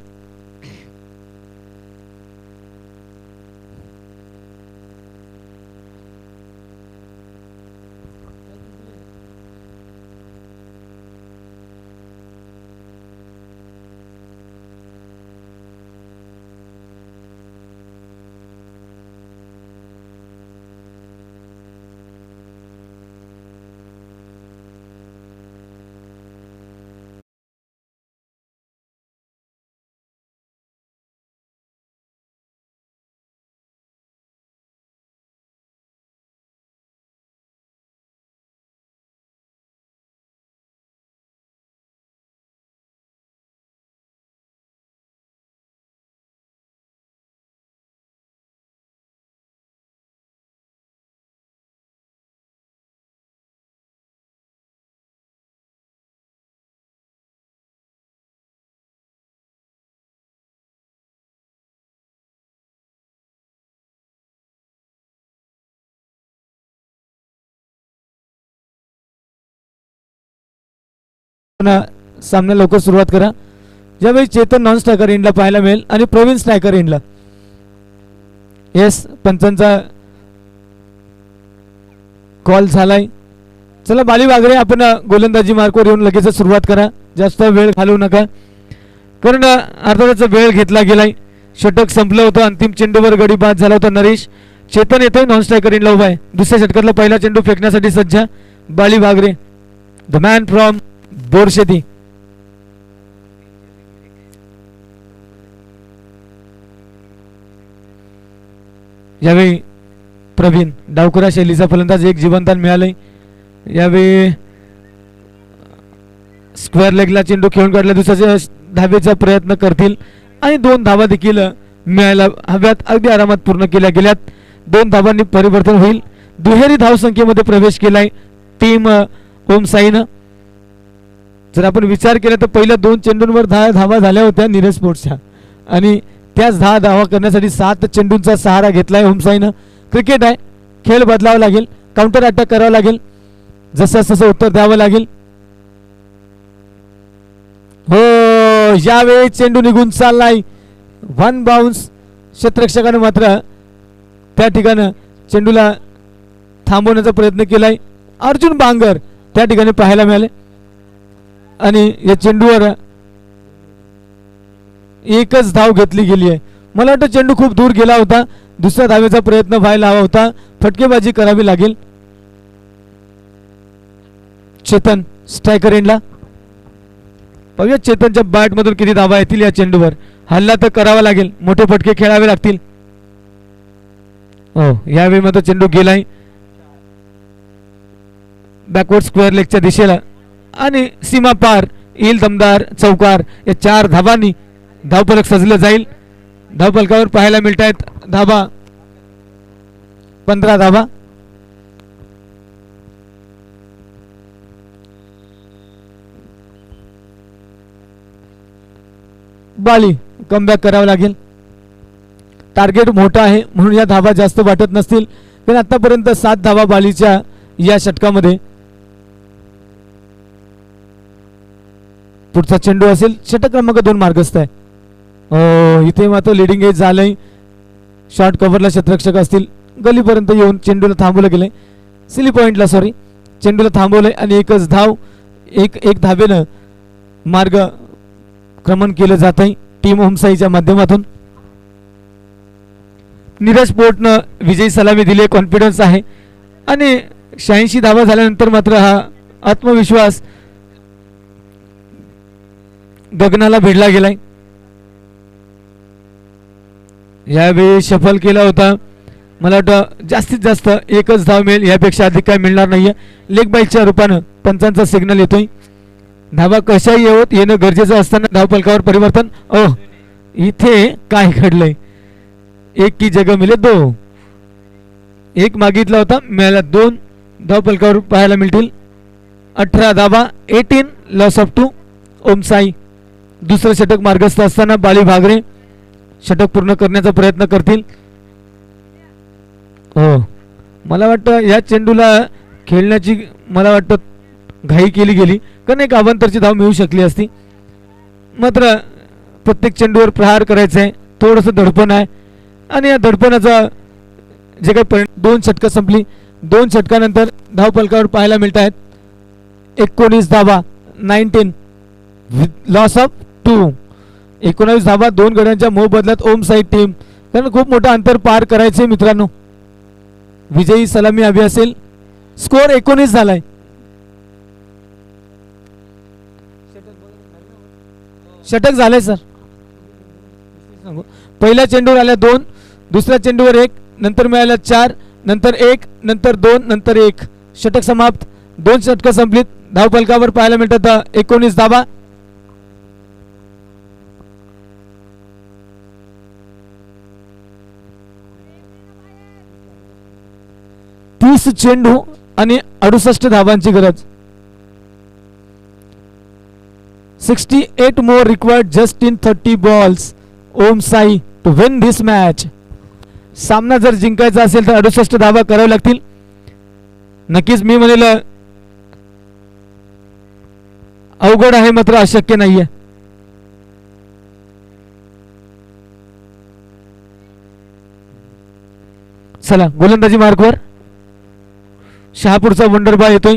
सामना लवकर सुरुवात करा. ज्यावेळी चेतन नॉन स्ट्रायकर एंडला पाहायला मिळेल आणि प्रवीण स्ट्रायकर एंडला. येस पंचांचा कॉल झालाय. चला बाली वागरे आपण गोलंदाजी मार्कवर येऊन लगेच सुरुवात करा. जास्त वेळ घालवू नका. कारण अर्थातच वेळ घेतला गेलाय. षटक संपलं होतं. अंतिम चेंडूवर गडी बाद झाला होता नरेश. चेतन येतोय नॉन स्ट्रायकर इनला उभा आहे. दुसऱ्या षटकातला पहिला चेंडू फेकण्यासाठी सज्ज बाली भागरे, द मॅन फ्रॉम बोरशेती. यावेळी प्रवीण डावखुरा शैलीचा फलंदाज एक जीवनदान मिळालंय. यावेळी स्क्वेअर लेगला चेंडू खेळून काढला. दुसऱ्या धावेचा प्रयत्न करतील आणि 2 धावा देखील मिळायला हव्यात. अगदी आरामात पूर्ण केल्या गेल्यात. 2 धावांनी परिवर्तन होईल. दुहेरी धावसंख्येमध्ये प्रवेश केलाय टीम ओमसाईनं. जर आपण विचार केला तर पहिल्या 2 चेंडूंवर 10 धावा झाल्या होत्या नीरज स्पोर्ट्सच्या आणि त्याच 10 धावा करण्यासाठी 7 चेंडूंचा सहारा घेतलाय ओमसाईनं. क्रिकेट आहे, खेळ बदलावा लागेल, काउंटर अटॅक करावा लागेल, जसं तसं उत्तर द्यावं लागेल. हो, यावेळी चेंडू निघून चाललाय. 1 बाउन्स. क्षेत्ररक्षकाने मात्र त्या ठिकाणी चेंडूला थांबवण्याचा प्रयत्न केलाय. अर्जुन बांगर त्या ठिकाणी पाहायला मिळाले आणि या चेंडूवर एकच धाव घेतली गेली आहे. मला वाटतं चेंडू खूप दूर गेला होता. दुसऱ्या धावेचा प्रयत्न व्हायला हवा होता. फटकेबाजी करावी लागेल. चेतन स्ट्रायकर एंडला. पाहूया चेतनच्या बॅट मधून किती धावा येतील या चेंडूवर. हल्ला तर करावा लागेल, मोठे फटके खेळावे लागतील. हो, यावेळी मात्र चेंडू गेलाय बॅकवर्ड स्क्वेअर लेगच्या दिशेला आणि सीमा पार येईल दमदार चौकार. या 4 धावांनी धावफलक सजलं जाईल. धावफलकावर पाहायला मिळत आहेत धावा 15 धावा. बाली कमबॅक करावं लागेल. टार्गेट मोठा आहे म्हणून या धावा जास्त वाटत नसतील, पण आतापर्यंत 7 धावा बालीच्या या षटकामध्ये. पुढचा चेंडू असेल षटक क्रमांक 2 मार्गस्थ आहे. इथे मात्र लिडिंग एज झालंय. शॉर्ट कव्हरला क्षेत्ररक्षक असतील. गलीपर्यंत येऊन चेंडूला थांबवलं गेलंय. सिली पॉइंटला सॉरी चेंडूला थांबवलंय आणि एकच धाव एक धावेनं मार्ग क्रमण केलं जात आहे टीम ओमसाईच्या माध्यमातून. नीरज स्पोर्टनं विजयी सलामी दिली. कॉन्फिडन्स आहे आणि 86 धावा झाल्यानंतर मात्र हा आत्मविश्वास गगनाला भिडला गेलाय. यावेळी शफल केला होता. मला वाटतं जास्तीत जास्त एकच धाव मिळेल, यापेक्षा अधिक काय मिळणार नाहीये. लेग बाईकच्या रूपानं पंचांचा सिग्नल येतोय. धावा कशाही येणं गरजेचं असताना धावफलकावर परिवर्तन. इथे काय घडलंय? एक की जगह मिले 2. एक मागितला होता, मिळाला 2. धावफलकावर पाहायला मिळतील 18 धावा. 18 लॉस ऑफ 2 ओमसाई. दुसरं षटक मार्गस्थ असताना बाली भागरे षटक पूर्ण करण्याचा प्रयत्न करतील. हो, मला वाटतं या चेंडूला खेळण्याची मला वाटतं घाई केली गेली, कारण एक अवांतरची धाव मिळू शकली असती. मात्र प्रत्येक चेंडूवर प्रहार करायचा आहे, थोडंसं धडपण आहे आणि या धडपणाचा जे काही 2 षटकं संपली. 2 षटकानंतर धावफलकावर पाहायला मिळत आहेत 19 धावा. 19 लॉस ऑफ 2. 19 धावा 2 गड्यांच्या मोबदल्यात ओमसाई टीम. कारण खूप मोठं अंतर पार करायचे मित्रांनो. विजयी सलामी हवी असेल. स्कोअर 19 झालाय. षटक झालंय सर. पहिल्या चेंडूवर आल्या 2, दुसऱ्या चेंडूवर 1, नंतर मिळाल्या 4, नंतर 1, नंतर 2, नंतर 1. षटक समाप्त. 2 षटकं संपलीत. धावफलकावर पाहायला मिळतात 19 धावा. चेंडू आणि 68 धावांची गरज. 68 more required just in 30 balls. Om Sai to win this match. सामना जर जिंकायचा असेल तर 68 धावा कराव्या लागतील. नक्कीच मी म्हणेल अवघड आहे, मात्र अशक्य नाहीये. चला गोलंदाजी मार्कवर शहापूरचा वंडरबॉय येतोय.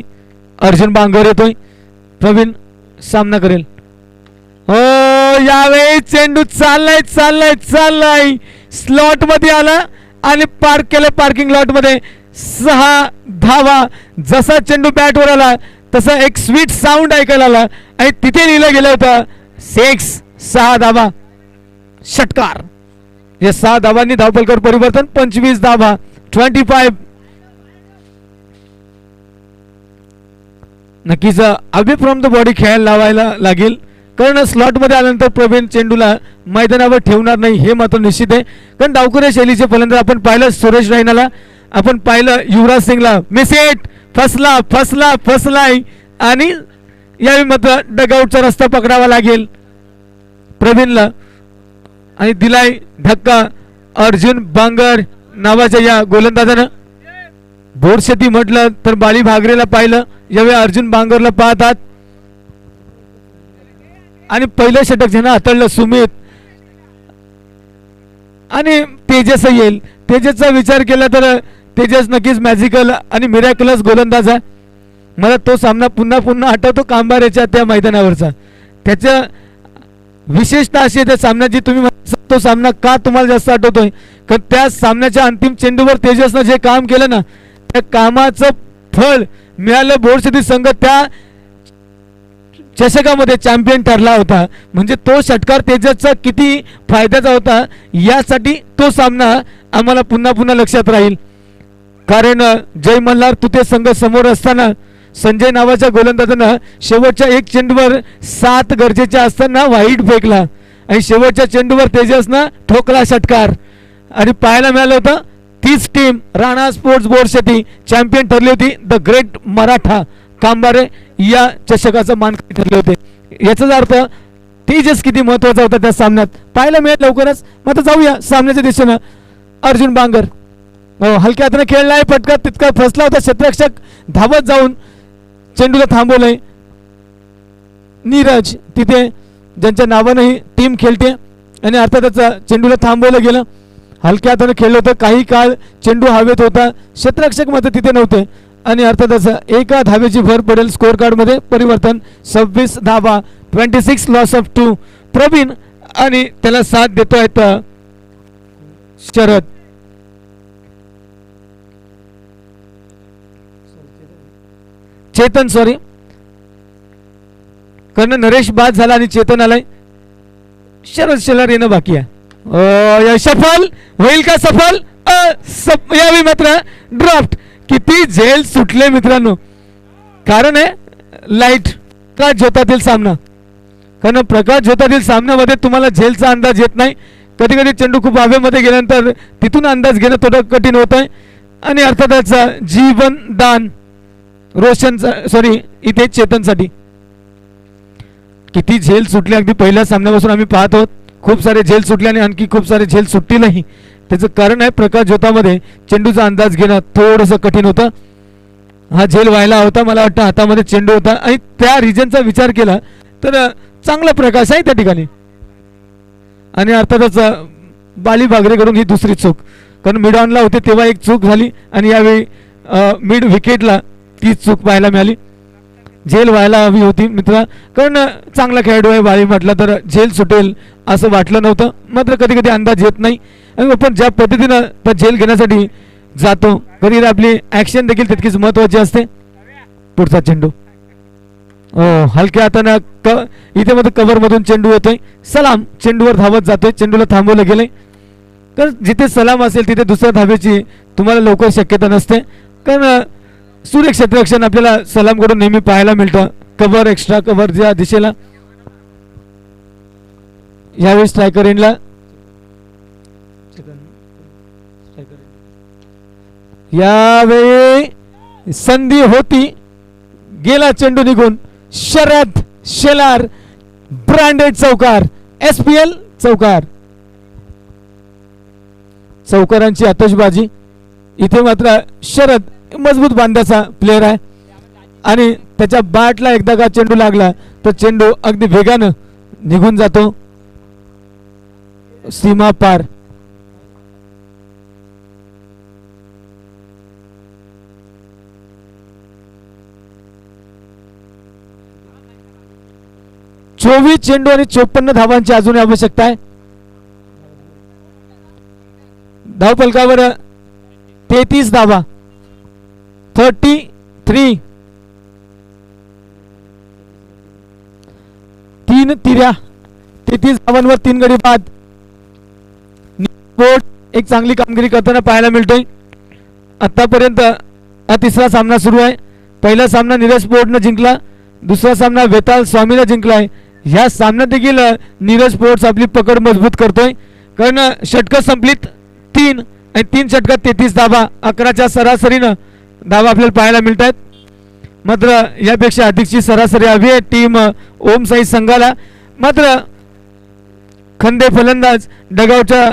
अर्जुन बांगर येतोय. प्रवीण सामना करेल. यावेळी चेंडू चाललाय चाललाय चाललाय स्लॉट मध्ये आला आणि पार्क केलं पार्किंग लॉट मध्ये. 6 धावा. जसा चेंडू बॅटवर आला तसा एक स्वीट साऊंड ऐकायला आला आणि तिथे लिहिलं गेलं होतं 6 धावा षटकार. या 6 धावांनी धावफलकावर परिवर्तन. 25 धावा 25. नक्कीच अवे फ्रॉम द बॉडी खेळायला लावायला लागेल कारण स्लॉट मध्ये आल्यानंतर प्रवीण चेंडूला मैदानावर ठेवणार नाही हे मात्र निश्चित आहे. कारण डावखुऱ्या शैलीचे फलंदाज आपण पाहिलं सुरेश रैनाला, आपण पाहिलं युवराज सिंगला. मिसेट फसला फसला फसलाय आणि यावेळी मात्र डगआउटचा रस्ता पकडावा लागेल प्रवीणला आणि दिलाय धक्का अर्जुन बांगर नावाच्या या गोलंदाजानं. बोरशेती म्हटलं तर बाळी भागरेला पाहिलं, यावेळी अर्जुन बांगरला पाहतात आणि पहिलं षटक ज्यांना हाताळलं सुमित आणि तेजस येईल. तेजसचा विचार केला तर तेजस नक्कीच मॅजिकल आणि मिरॅक्युलस गोलंदाज आहे. मला तो सामना पुन्हा पुन्हा आठवतो कांबारेच्या त्या मैदानावरचा. त्याच्या विशेषता अशी आहे त्या सामन्याची, तुम्ही तो सामना का तुम्हाला जास्त आठवतोय कारण त्या सामन्याच्या अंतिम चेंडूवर तेजसनं जे काम केलं ना त्या कामाचं फळ मिळालं. बोरसिटी संघ त्या चषकामध्ये चॅम्पियन ठरला होता. म्हणजे तो षटकार तेजसचा किती फायद्याचा होता यासाठी तो सामना आम्हाला पुन्हा पुन्हा लक्षात राहील. कारण जय मल्हार तुते संघ समोर असताना संजय नावाच्या गोलंदाजानं शेवटच्या 1 चेंडूवर 7 गरजेच्या असताना वाईट फेकला आणि शेवटच्या चेंडूवर तेजसनं ठोकला षटकार आणि पाहायला मिळालं होतं. तीच टीम राणा स्पोर्ट्स बोरशेती चॅम्पियन ठरली होती. द ग्रेट मराठा कांबारे या चषकाचा मानकरी ठरले होते. याचाच अर्थ तेजस किती महत्वाचा होता त्या सामन्यात पाहायला मिळेल लवकरच. मग जाऊया सामन्याच्या दिशेनं. अर्जुन बांगर हलक्या हाताने खेळलाय, फटका तितका फसला होता. क्षेत्ररक्षक धावत जाऊन चेंडूला थांबवलंय. नीरज तिथे ज्यांच्या नावानं ही टीम खेळते आणि अर्थातच चेंडूला थांबवलं गेलं. हलक्या हाताने खेळलं होतं. काही काळ चेंडू हवेत होता, क्षेत्ररक्षक मात्र तिथे नव्हते आणि अर्थातच 1 धावेची भर पडेल. स्कोअर कार्ड मध्ये परिवर्तन. 26 धावा 26 लॉस ऑफ 2. प्रवीण आणि त्याला साथ देतोय शरद. चेतन सॉरी कारण नरेश बाद झाला आणि चेतन आलाय. शरद शेलार येणं बाकी आहे. सफल होईल का सफल? यावेळी मात्र ड्राफ्ट. किती झेल सुटले मित्रांनो. कारण आहे लाईट प्रकाश झोतातील सामना. कारण प्रकाश झोतातील सामन्यामध्ये तुम्हाला झेलचा अंदाज येत नाही. कधी कधी चेंडू खूप हवेमध्ये गेल्यानंतर तिथून अंदाज घेणं थोडं कठीण होत आहे आणि अर्थातच जीवन दान रोशन सॉरी इथे चेतनसाठी किती झेल सुटले. अगदी पहिल्या सामन्यापासून आम्ही पाहत आहोत खूप सारे झेल सुटले आणि आणखी खूप सारे झेल सुटतीलही. त्याचं कारण आहे प्रकाश झोतामध्ये चेंडूचा अंदाज घेणं थोडंसं कठीण होतं. हा झेल व्हायला होता मला वाटतं हातामध्ये चेंडू होता आणि त्या रिजनचा विचार केला तर चांगला प्रकाश आहे त्या ठिकाणी. आणि अर्थातच बाली भागरेकडून ही दुसरी चूक. कारण मिड ऑनला होते तेव्हा एक चूक झाली आणि यावेळी मिड विकेटला ती चूक पाहायला मिळाली. झेल व्हायला हवी होती मित्रा. कारण चांगला खेळाडू आहे बाली म्हटलं तर झेल सुटेल असं वाटलं नव्हतं. मात्र कधी कधी अंदाज येत नाही आणि आपण ज्या पद्धतीनं त्या झेल घेण्यासाठी जातो कधी आपली ॲक्शन देखील तितकीच महत्त्वाची असते. पुढचा चेंडू हलक्या हातानं इथे मध्ये कव्हर मधून चेंडू येतोय. सलाम चेंडूवर धावत जातोय. चेंडूला थांबवलं गेलंय. तर जिथे सलाम असेल तिथे दुसऱ्या धावेची तुम्हाला लवकर शक्यता नसते. कारण सूर्य क्षेत्ररक्षण आपल्याला सलाम कडून नेहमी पाहायला मिळतं. कव्हर एक्स्ट्रा कव्हर ज्या दिशेला. यावेळी स्ट्रायकर एंडला यावेळी संधी होती. गेला चेंडू निघून. शरद शेलार ब्रँडेड चौकार. SPL चौकार. चौकारांची आतषबाजी. इथे मात्र शरद मजबूत बांध्याचा प्लेअर आहे आणि त्याच्या बॅटला एकदा का चेंडू लागला तर चेंडू अगदी वेगानं निघून जातो सीमा पार. 24 चेंडू आणि 54 धावांची अजून आवश्यकता आहे. धावफलकावर 33 धावा. 33. 3 तिऱ्या 33 धावांवर 3 गडी बाद. बोर्ड एक चांगली कामगिरी करताना पाहायला मिळतोय. आतापर्यंत हा तिसरा सामना सुरू आहे. पहिला सामना नीरज स्पोर्ट्सनं जिंकला, दुसरा सामना वेताल स्वामीनं जिंकला आहे. ह्या सामन्यात देखील नीरज स्पोर्ट्स आपली पकड मजबूत करतोय, कारण षटकं संपलीत 3 आणि 3 षटकात 33 धावा, 11च्या सरासरीनं धावा आपल्याला पाहायला मिळत आहेत. मात्र यापेक्षा अधिकची सरासरी हवी आहे टीम ओम साई संघाला. मात्र खंदे फलंदाज डगावच्या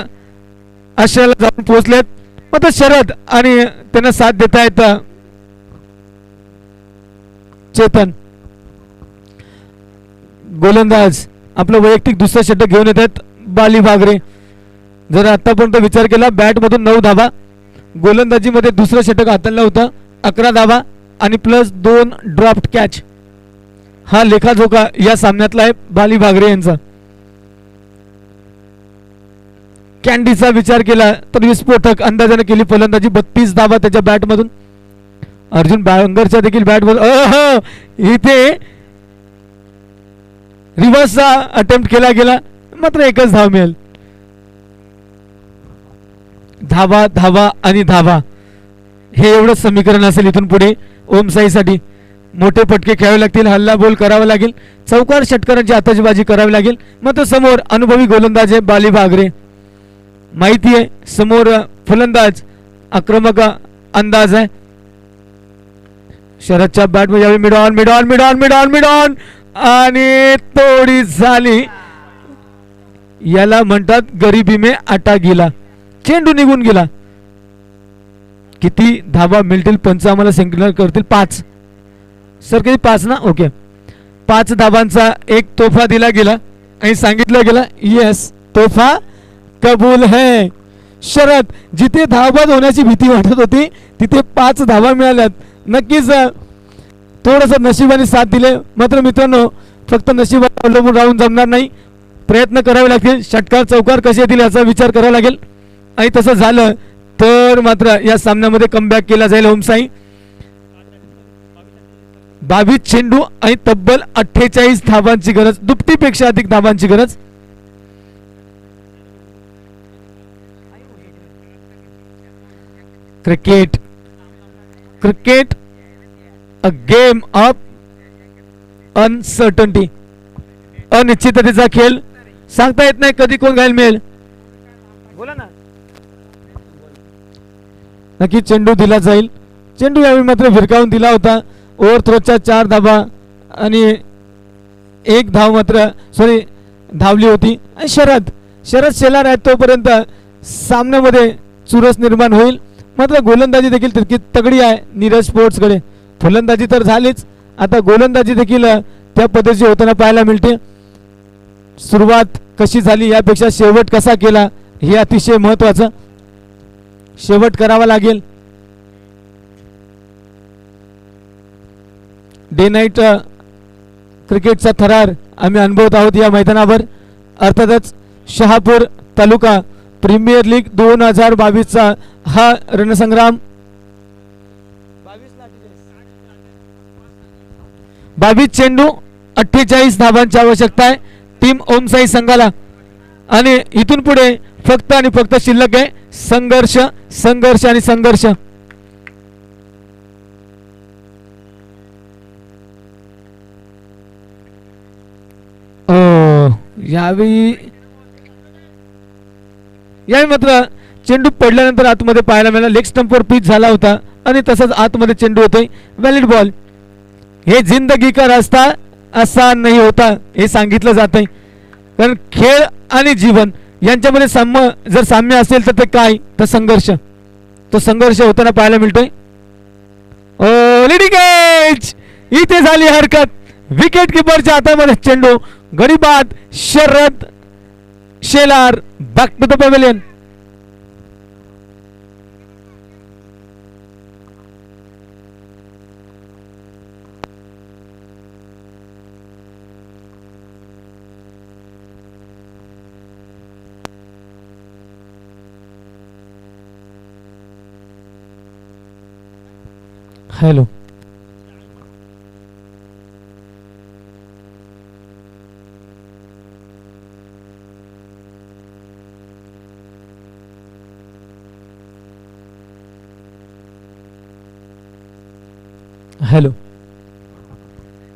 आशयाला जाऊन पोहोचलेत. मात्र शरद आणि त्यांना साथ देत आहेत चेतन. गोलंदाज आपलं वैयक्तिक दुसरं षटक घेऊन येतात बाली भागरे. जर आतापर्यंत विचार केला बॅट मधून 9 धावा, गोलंदाजीमध्ये दुसरं षटक हाताळलं होतं 11 धावा आणि प्लस 2 ड्रॉप्ड कॅच. हा लेखाजोखा या सामन्यातला आहे बाली भागरे यांचा. कॅन्डीचा विचार केला तर विस्फोटक अंदाजाने केली फलंदाजी, 32 धावा त्याच्या बॅट मधून. अर्जुन बांगरच्या देखील बॅट मधून इथे रिव्हर्सचा अटेम्प्ट केला गेला, मात्र एकच धाव मिळेल. धावा धावा आणि धावा हे एवढंच समीकरण असेल इथून पुढे ओम साईसाठी. मोठे फटके खेळावे लागतील, हल्ला बोल करावा लागेल, चौकार षटकारांची आतषबाजी करावी लागेल. मात्र समोर अनुभवी गोलंदाज आहे बाली भागरे. माहिती आहे समोर फलंदाज आक्रमक अंदाज आहे. शरदच्या बॅट मध्ये यावेळी mid-on mid-on mid-on mid-on mid-on आणि तोडी झाली. याला म्हणतात गरिबी में आटा गेला. चेंडू निघून गेला. किती धावा मिळतील पंच आम्हाला सिग्नल करतील? 5 सर. किती? 5 ना? ओके. 5 धावांचा एक तोफा दिला गेला आणि सांगितलं गेलं येस तोफा कबूल है. शरद जिथे धावबाद होण्याची भीती वाटत होती तिथे 5 धावा मिळाल्यात. नक्कीच थोडस नशिबाने साथ दिले. मात्र मित्रांनो फक्त नशिबावर अवलंबून राहून जमणार नाही, प्रयत्न करावे लागतील. षटकार चौकार कसे येतील याचा विचार करावा लागेल आणि तसं झालं तर मात्र या सामन्यामध्ये कमबॅक केला जाईल ओमसाई. 22 चेंडू आणि तब्बल 48 धावांची गरज, दुपटीपेक्षा अधिक धावांची गरज. Cricket cricket a game of uncertainty. अनिश्चिततेचा खेळ. सांगता येत नाही कधी कोण घायल मिळेल. बोला ना. नक्की चेंडू दिला जाईल. चेंडू यावेळी मात्र भिरकावून दिला होता. ओव्हर थ्रोच्या 4 धावा आणि 1 धाव मात्र धावली होती. आणि शरद शेलार आहे तोपर्यंत सामन्यामध्ये चुरस निर्माण होईल. मात्र गोलंदाजी देखील तितकी तगडी आहे नीरज स्पोर्ट्सकडे. फलंदाजी तर झालीच, आता गोलंदाजी देखील त्या पद्धतीची होताना पाहायला मिळते. सुरुवात कशी झाली यापेक्षा शेवट कसा केला हे अतिशय महत्त्वाचं. शेवट करावा लागेल. डे नाईट क्रिकेटचा थरार आम्ही अनुभवत आहोत या मैदानावर. अर्थातच शहापूर तालुका प्रीमियर लीग 2022चा हा रणसंग्राम. 22 चेंडू 48 धावांची आवश्यकता आहे टीम ओमसाई संघाला. आणि इथून पुढे फक्त आणि फक्त शिल्लक आहे संघर्ष संघर्ष आणि संघर्ष. यावेळी मात्र चेंडू पडल्यानंतर आतमध्ये पाहायला मिळाला. लेग स्टंपवर पिच झाला होता आणि तसंच आतमध्ये चेंडू होतोय. Valid ball. हे जिंदगी का रास्ता आसान नाही होता हे सांगितलं जात आहे. कारण खेळ आणि जीवन यांच्यामध्ये जर साम्य असेल तर ते काय? तर संघर्ष. तो संघर्ष होताना पाहायला मिळतोय. Leading edge. इथे झाली हरकत. विकेट किपरच्या हातामध्ये चेंडू. गडीबाद Sharad Shelar. Back to the pavilion. Hello. Hello.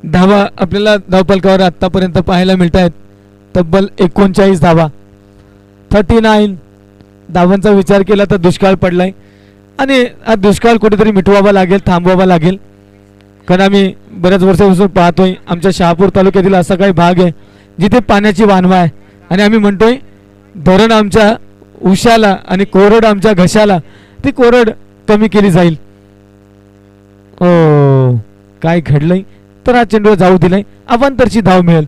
धावा आपल्याला धावफलकावर आतापर्यंत पाहायला मिळत आहेत तब्बल 39 धावा. 39 धावांचा विचार केला तर दुष्काळ पडलाय आणि हा दुष्काळ कुठेतरी मिटवावा लागेल, थांबवावा लागेल. कारण आम्ही बऱ्याच वर्षापासून पाहतोय आमच्या शहापूर तालुक्यातील असा काही भाग आहे जिथे पाण्याची वानवा आहे आणि आम्ही म्हणतोय धरण आमच्या उशाला आणि कोरड आमच्या घशाला, ती कोरड कमी केली जाईल. ओ काय घडलंय तर हा चेंडू जाऊ दिलाय. अवांतरची धाव मिळेल.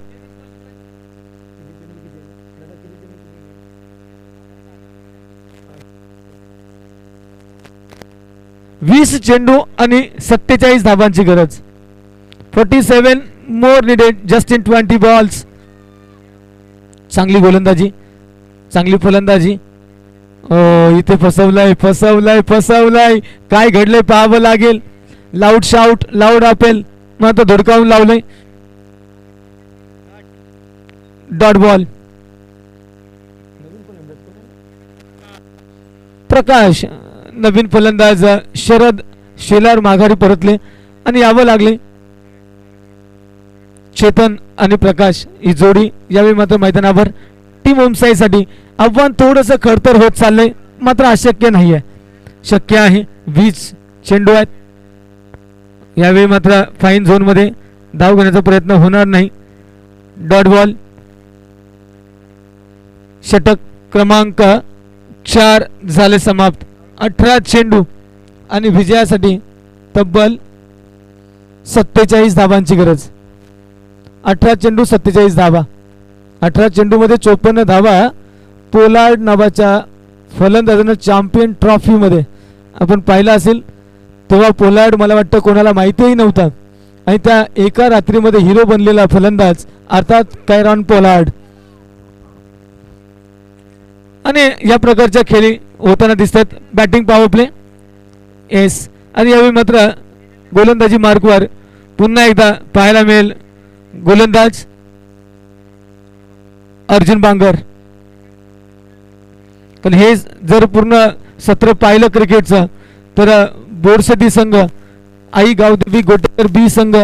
वीस चेंडू आणि 47 धावांची गरज. 47 मोर निडेड जस्ट इन 20 बॉल्स. चांगली गोलंदाजी, चांगली फलंदाजी. इथे फसवलाय फसवलाय फसवलाय. काय घडलंय पाहावं लागेल. Loud shout, loud अपेल. मग आता धडकावून लावलंय. Dot ball. प्रकाश नवीन फलंदाज शरद शेलार माघारी परतले आणि यावं लागले. चेतन आणि प्रकाश ही जोडी यावेळी मात्र मैदानावर टीम ओमसाईसाठी आव्हान थोडंसं खडतर होत चाललंय, मात्र अशक्य नाही आहे. शक्य आहे. 20 चेंडू आहेत. यावेळी मात्र फाईन झोन मध्ये धाव घेण्याचा प्रयत्न होणार नाही. Dot ball. षटक क्रमांक 4 झाले समाप्त. 18 चेंडू आणि विजयासाठी तब्बल 47 धावांची गरज. 18 चेंडू 47 धावा. 18 चेंडू मध्ये 54 धावा पोलार्ड नावाच्या फलंदाजानं चॅम्पियन ट्रॉफी मध्ये आपण पाहिलं असेल. तेव्हा पोलार्ड मला वाटतं कोणाला माहितीही नव्हता आणि त्या एका रात्रीमध्ये हिरो बनलेला फलंदाज अर्थात कायरॉन पोलार्ड. आणि या प्रकारच्या खेळी होताना दिसतात. बॅटिंग पॉवर प्ले एस आणि यावेळी मात्र गोलंदाजी मार्कवर पुन्हा एकदा पाहायला मिळेल गोलंदाज अर्जुन बांगर. पण हे जर पूर्ण सत्र पाहिलं क्रिकेटचं तर बोरसटी संघ, आई गावदेवी गोटेकर बी संघ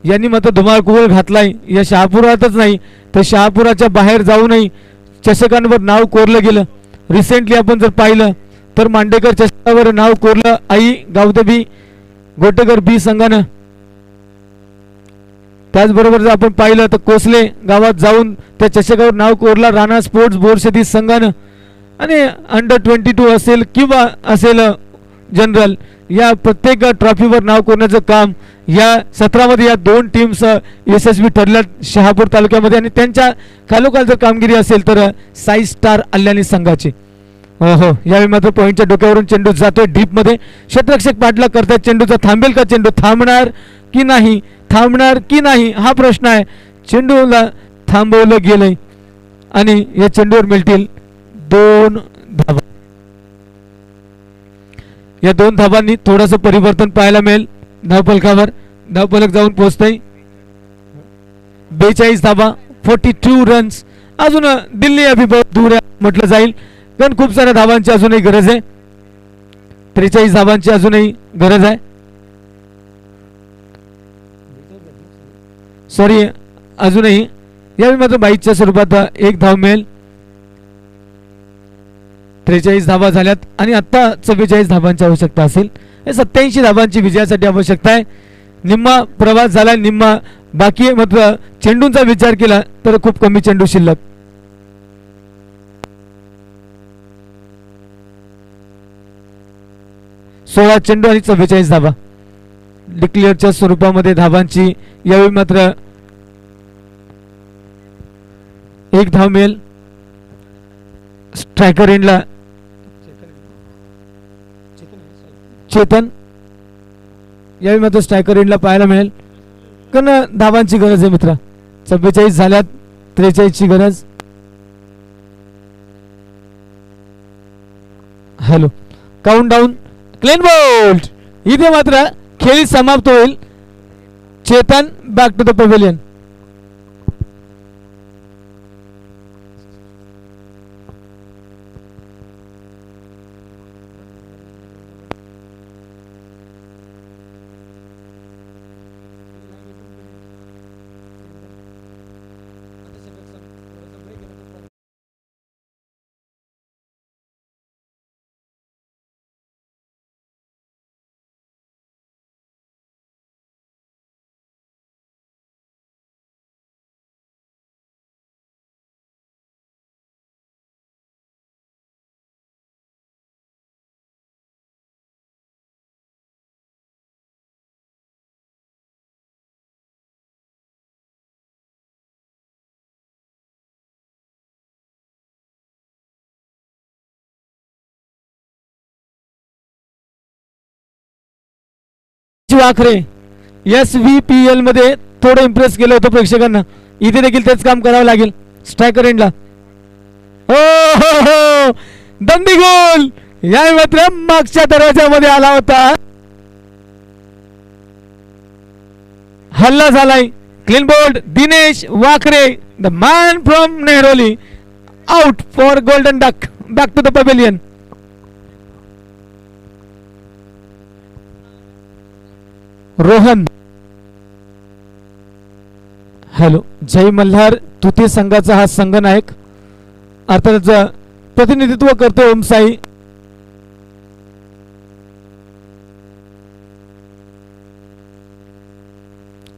यांनी मात्र धुमाकूळ घातलाय. या शहापुरातच नाही तर शहापुराच्या बाहेर जाऊनही चषकांवर नाव कोरलं गेलं. रिसेंटली आपण जर पाहिलं तर मांडेकर चषकावर नाव कोरलं आई गावदेवी गोटेकर बी संघानं. त्याचबरोबर जर आपण पाहिलं तर कोसले गावात जाऊन त्या चषकावर नाव कोरला राणा स्पोर्ट्स बोरसटी संघानं. आणि अंडर 22 असेल किंवा असेल जनरल, या प्रत्येक ट्रॉफीवर नाव कोरण्याचं काम या सत्रामध्ये या दोन टीम्स यशस्वी ठरल्या शहापूर तालुक्यामध्ये. आणि त्यांच्या खालोखाल जर कामगिरी असेल तर साई स्टार अल्यानी संघाची. हो यावेळी मात्र पॉईंटच्या डोक्यावरून चेंडू जातोय डीप मध्ये. क्षेत्ररक्षक पाठलाग करतात. चेंडूचा थांबेल का? चेंडू थांबणार की नाही, थांबणार की नाही हा प्रश्न आहे. चेंडूला थांबवलं गेलंय आणि या चेंडूवर मिळतील 2 धावा. या 2 धावांनी थोडंसं परिवर्तन पाहायला मिळेल धावफलकावर. धावफलक जाऊन पोहोचतय 42 धावा, 42 रन्स. अजून दिल्ली अभी बहुत दूर आहे म्हटलं जाईल, कारण खूप साऱ्या धावांची अजूनही गरज आहे. 43 धावांची अजूनही गरज आहे. सॉरी, अजूनही यावेळी मात्र 22च्या स्वरूपात 1 धाव मिळेल. 43 धावा झाल्यात आणि आता 44 धावांची आवश्यकता असेल. 87 धावांची विजयासाठी आवश्यकता आहे. निम्मा प्रवास झाला, निम्मा बाकी. मात्र चेंडूंचा विचार केला तर खूप कमी चेंडू शिल्लक. सोळा चेंडू आणि 44 धावा डिक्लेअरच्या स्वरूपामध्ये धावांची. यावेळी मात्र 1 धाव मिळेल. स्ट्रायकर एंडला चेतन. यावेळी मात्र स्ट्रायकर एंडला पाहायला मिळेल, कारण धावांची गरज आहे मित्रा. 44 झाल्यात, 43 ची गरज. Hello, countdown, clean bowled. इथे मात्र खेळ समाप्त होईल. Chetan back to the pavilion. Wakhare SVPL मध्ये थोडं इम्प्रेस केलं होतं प्रेक्षकांना. इथे देखील तेच काम करावं लागेल स्ट्रायकर एंडला. हो हो हो दंडी गोल या मात्र मागच्या दरवाजामध्ये आला होता. हल्ला झालाय. Clean bowled Dinesh Wakhare the man from Neharoli out for golden duck. Back to the pavilion. Rohan. Hello Jai Malhar तृतीय संघाचा हा संघनायक अर्थात प्रतिनिधित्व करतो ओमसाई.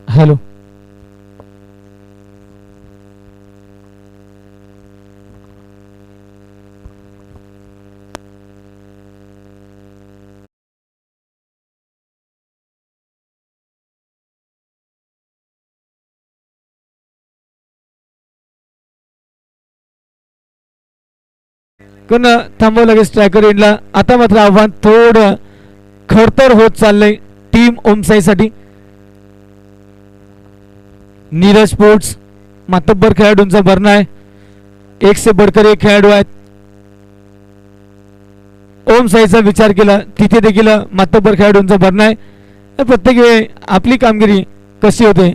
हॅलो पण थांबव लगेच स्ट्रायकर एंडला. आता मात्र आव्हान थोडं खडतर होत चाललंय टीम ओमसाईसाठी. नीरज स्पोर्ट्स मातब्बर खेळाडूंचा भरणा आहे. एक से बढ़कर एक खेळाडू आहेत. ओमसाईचा विचार केला तिथे देखील मातब्बर खेळाडूंचा भरणा आहे. प्रत्येक वेळी आपली कामगिरी कशी होते.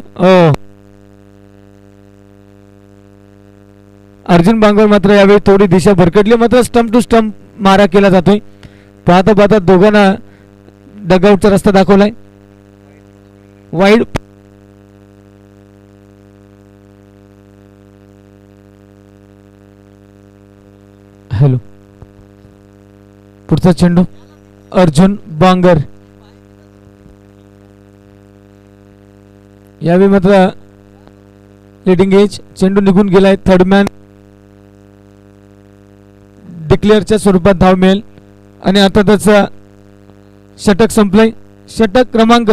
अर्जुन बांगर मात्र यावेळी थोडी दिशा भरकटली. मात्र स्टंप टू स्टंप मारा केला जातोय. पाहता पाहता दोघांना डगआउटचा रस्ता दाखवलाय. वाईड. हॅलो पुढचा चेंडू अर्जुन बांगर. यावेळी मात्र लिडिंग एज चेंडू निघून गेलाय. थर्ड मॅन डिक्लेअरच्या स्वरूपात धाव मिळेल आणि अर्थातच षटक संपलंय. षटक क्रमांक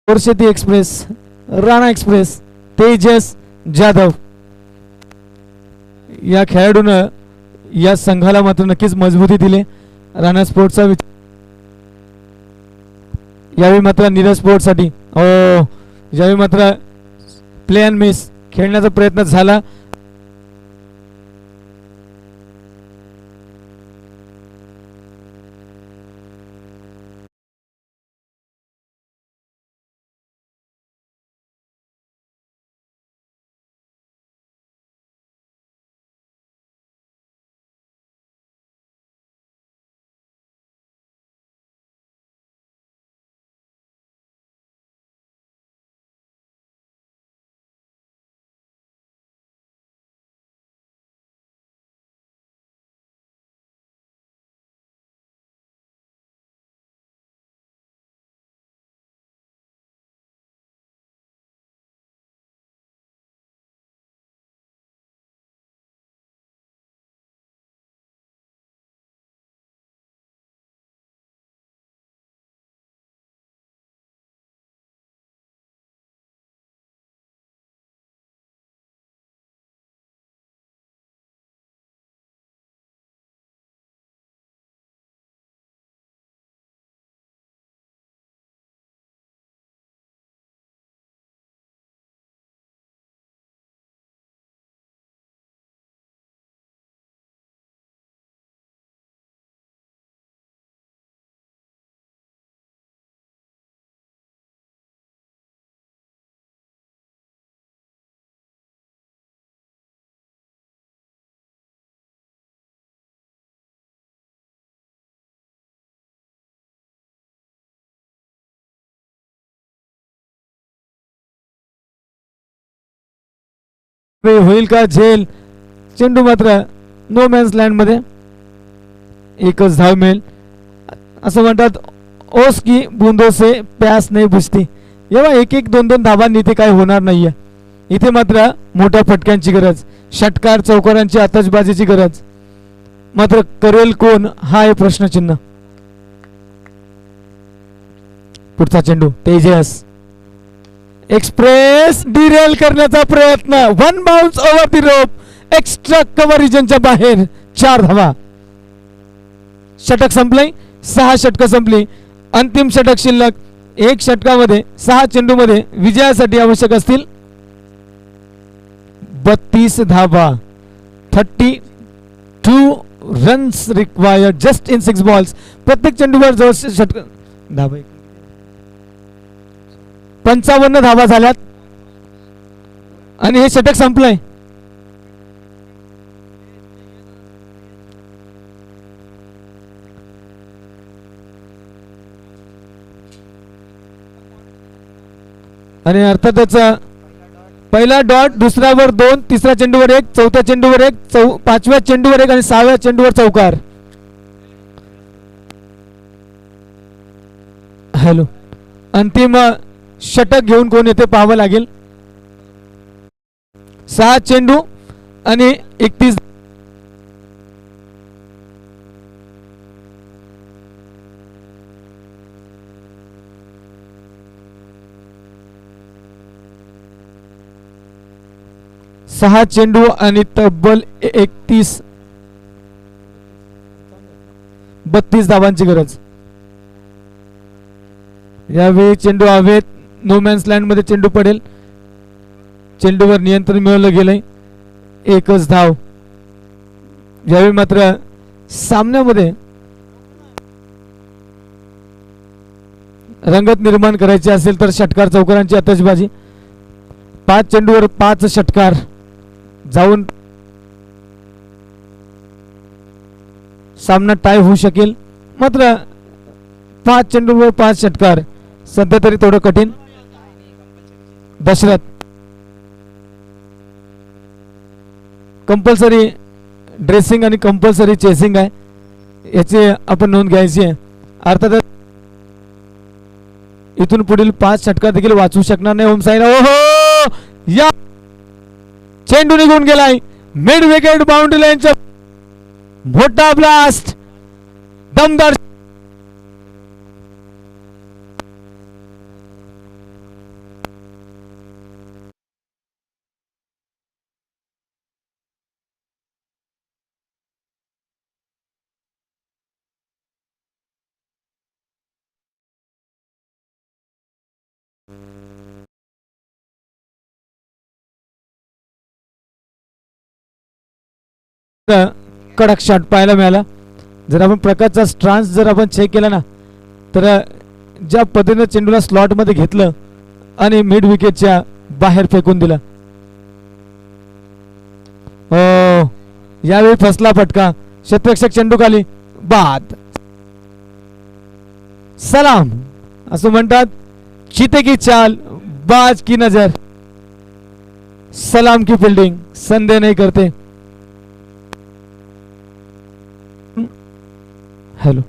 शेती एक्सप्रेस राणा एक्सप्रेस तेजस जाधव या खेळाडून या संघाला मात्र नक्कीच मजबूती दिली. राणा स्पोर्ट्सचा यावेळी मात्र नीरज स्पोर्ट्ससाठी यावेळी मात्र प्ले अँड मिस खेळण्याचा प्रयत्न झाला. होईल का झेल. चेंडू मात्र नो मॅन्स लँड मध्ये. एकच धाव मिळेल. असं म्हणतात ओस की बुंदो से प्यास नाही बुजती. एव्हा एक एक दोन दोन धावांनी इथे काय होणार नाहीये. इथे मात्र मोठ्या फटक्यांची गरज, षटकार चौकारांची आतषबाजीची गरज. मात्र करेल कोण हा आहे प्रश्नचिन्ह. पुढचा चेंडू तेजस एक्सप्रेस डिरेल करण्याचा प्रयत्न. One bounce over the rope. Extra cover रिजनच्या बाहेर. 4 धावा. षटक संपलंय. 6 षटक संपली. अंतिम षटक शिल्लक. 1 षटकामध्ये 6 चेंडू मध्ये विजयासाठी आवश्यक असतील 32 धावा. 32 runs required just in 6 balls. प्रत्येक चेंडूवर जवळ षटक धावा 55 धावा झाल्यात आणि हे षटक संपलंय. आणि अर्थातच पहिला डॉट, दुसऱ्यावर 2, तिसऱ्या चेंडूवर 1, चौथ्या चेंडूवर 1, पाचव्या चेंडूवर 1 आणि 6व्या चेंडूवर चौकार. हॅलो, अंतिम षटक घेऊन कोण येते पाहावं लागेल. 6 चेंडू आणि 31. सहा चेंडू आणि तब्बल 32 धावांची गरज. यावेळी चेंडू हवेत. नो मॅन्स लँड मध्ये चेंडू पडेल. चेंडूवर नियंत्रण मिळवलं गेलंय. एकच धाव. यावेळी मात्र सामन्यामध्ये रंगत निर्माण करायची असेल तर षटकार चौकारांची आतषबाजी. 5 चेंडूवर 5 षटकार जाऊन सामना टाय होऊ शकेल. मात्र 5 चेंडूवर 5 षटकार सध्या तरी थोडं कठीण. दशरथ कंपल्सरी ड्रेसिंग आणि कंपल्सरी चेसिंग आहे, याची आपण नोंद घ्यायची आहे. अर्थात इथून पुढील 5 षटकार देखील वाचू शकणार नाही ओमसाईला. ओहो, या चेंडू निघून गेलाय. मिड विकेट बाउंड्री लाईनच्या मोठा ब्लास्ट. दमदार कडक शॉट पाहायला मिळाला. जर आपण प्रकारचा स्ट्रान्स जर आपण चेक केला ना, तर ज्या पद्धतीने चेंडूला स्लॉट मध्ये घेतलं आणि मिड विकेटच्या बाहेर फेकून दिलं. हो, यावेळी फसला फटका. क्षेत्ररक्षक चेंडू खाली. बाद. सलाम असं म्हणतात. चीते की चाल, बाज की नजर. सलाम की फील्डिंग, संदेह नहीं करते. हेलो,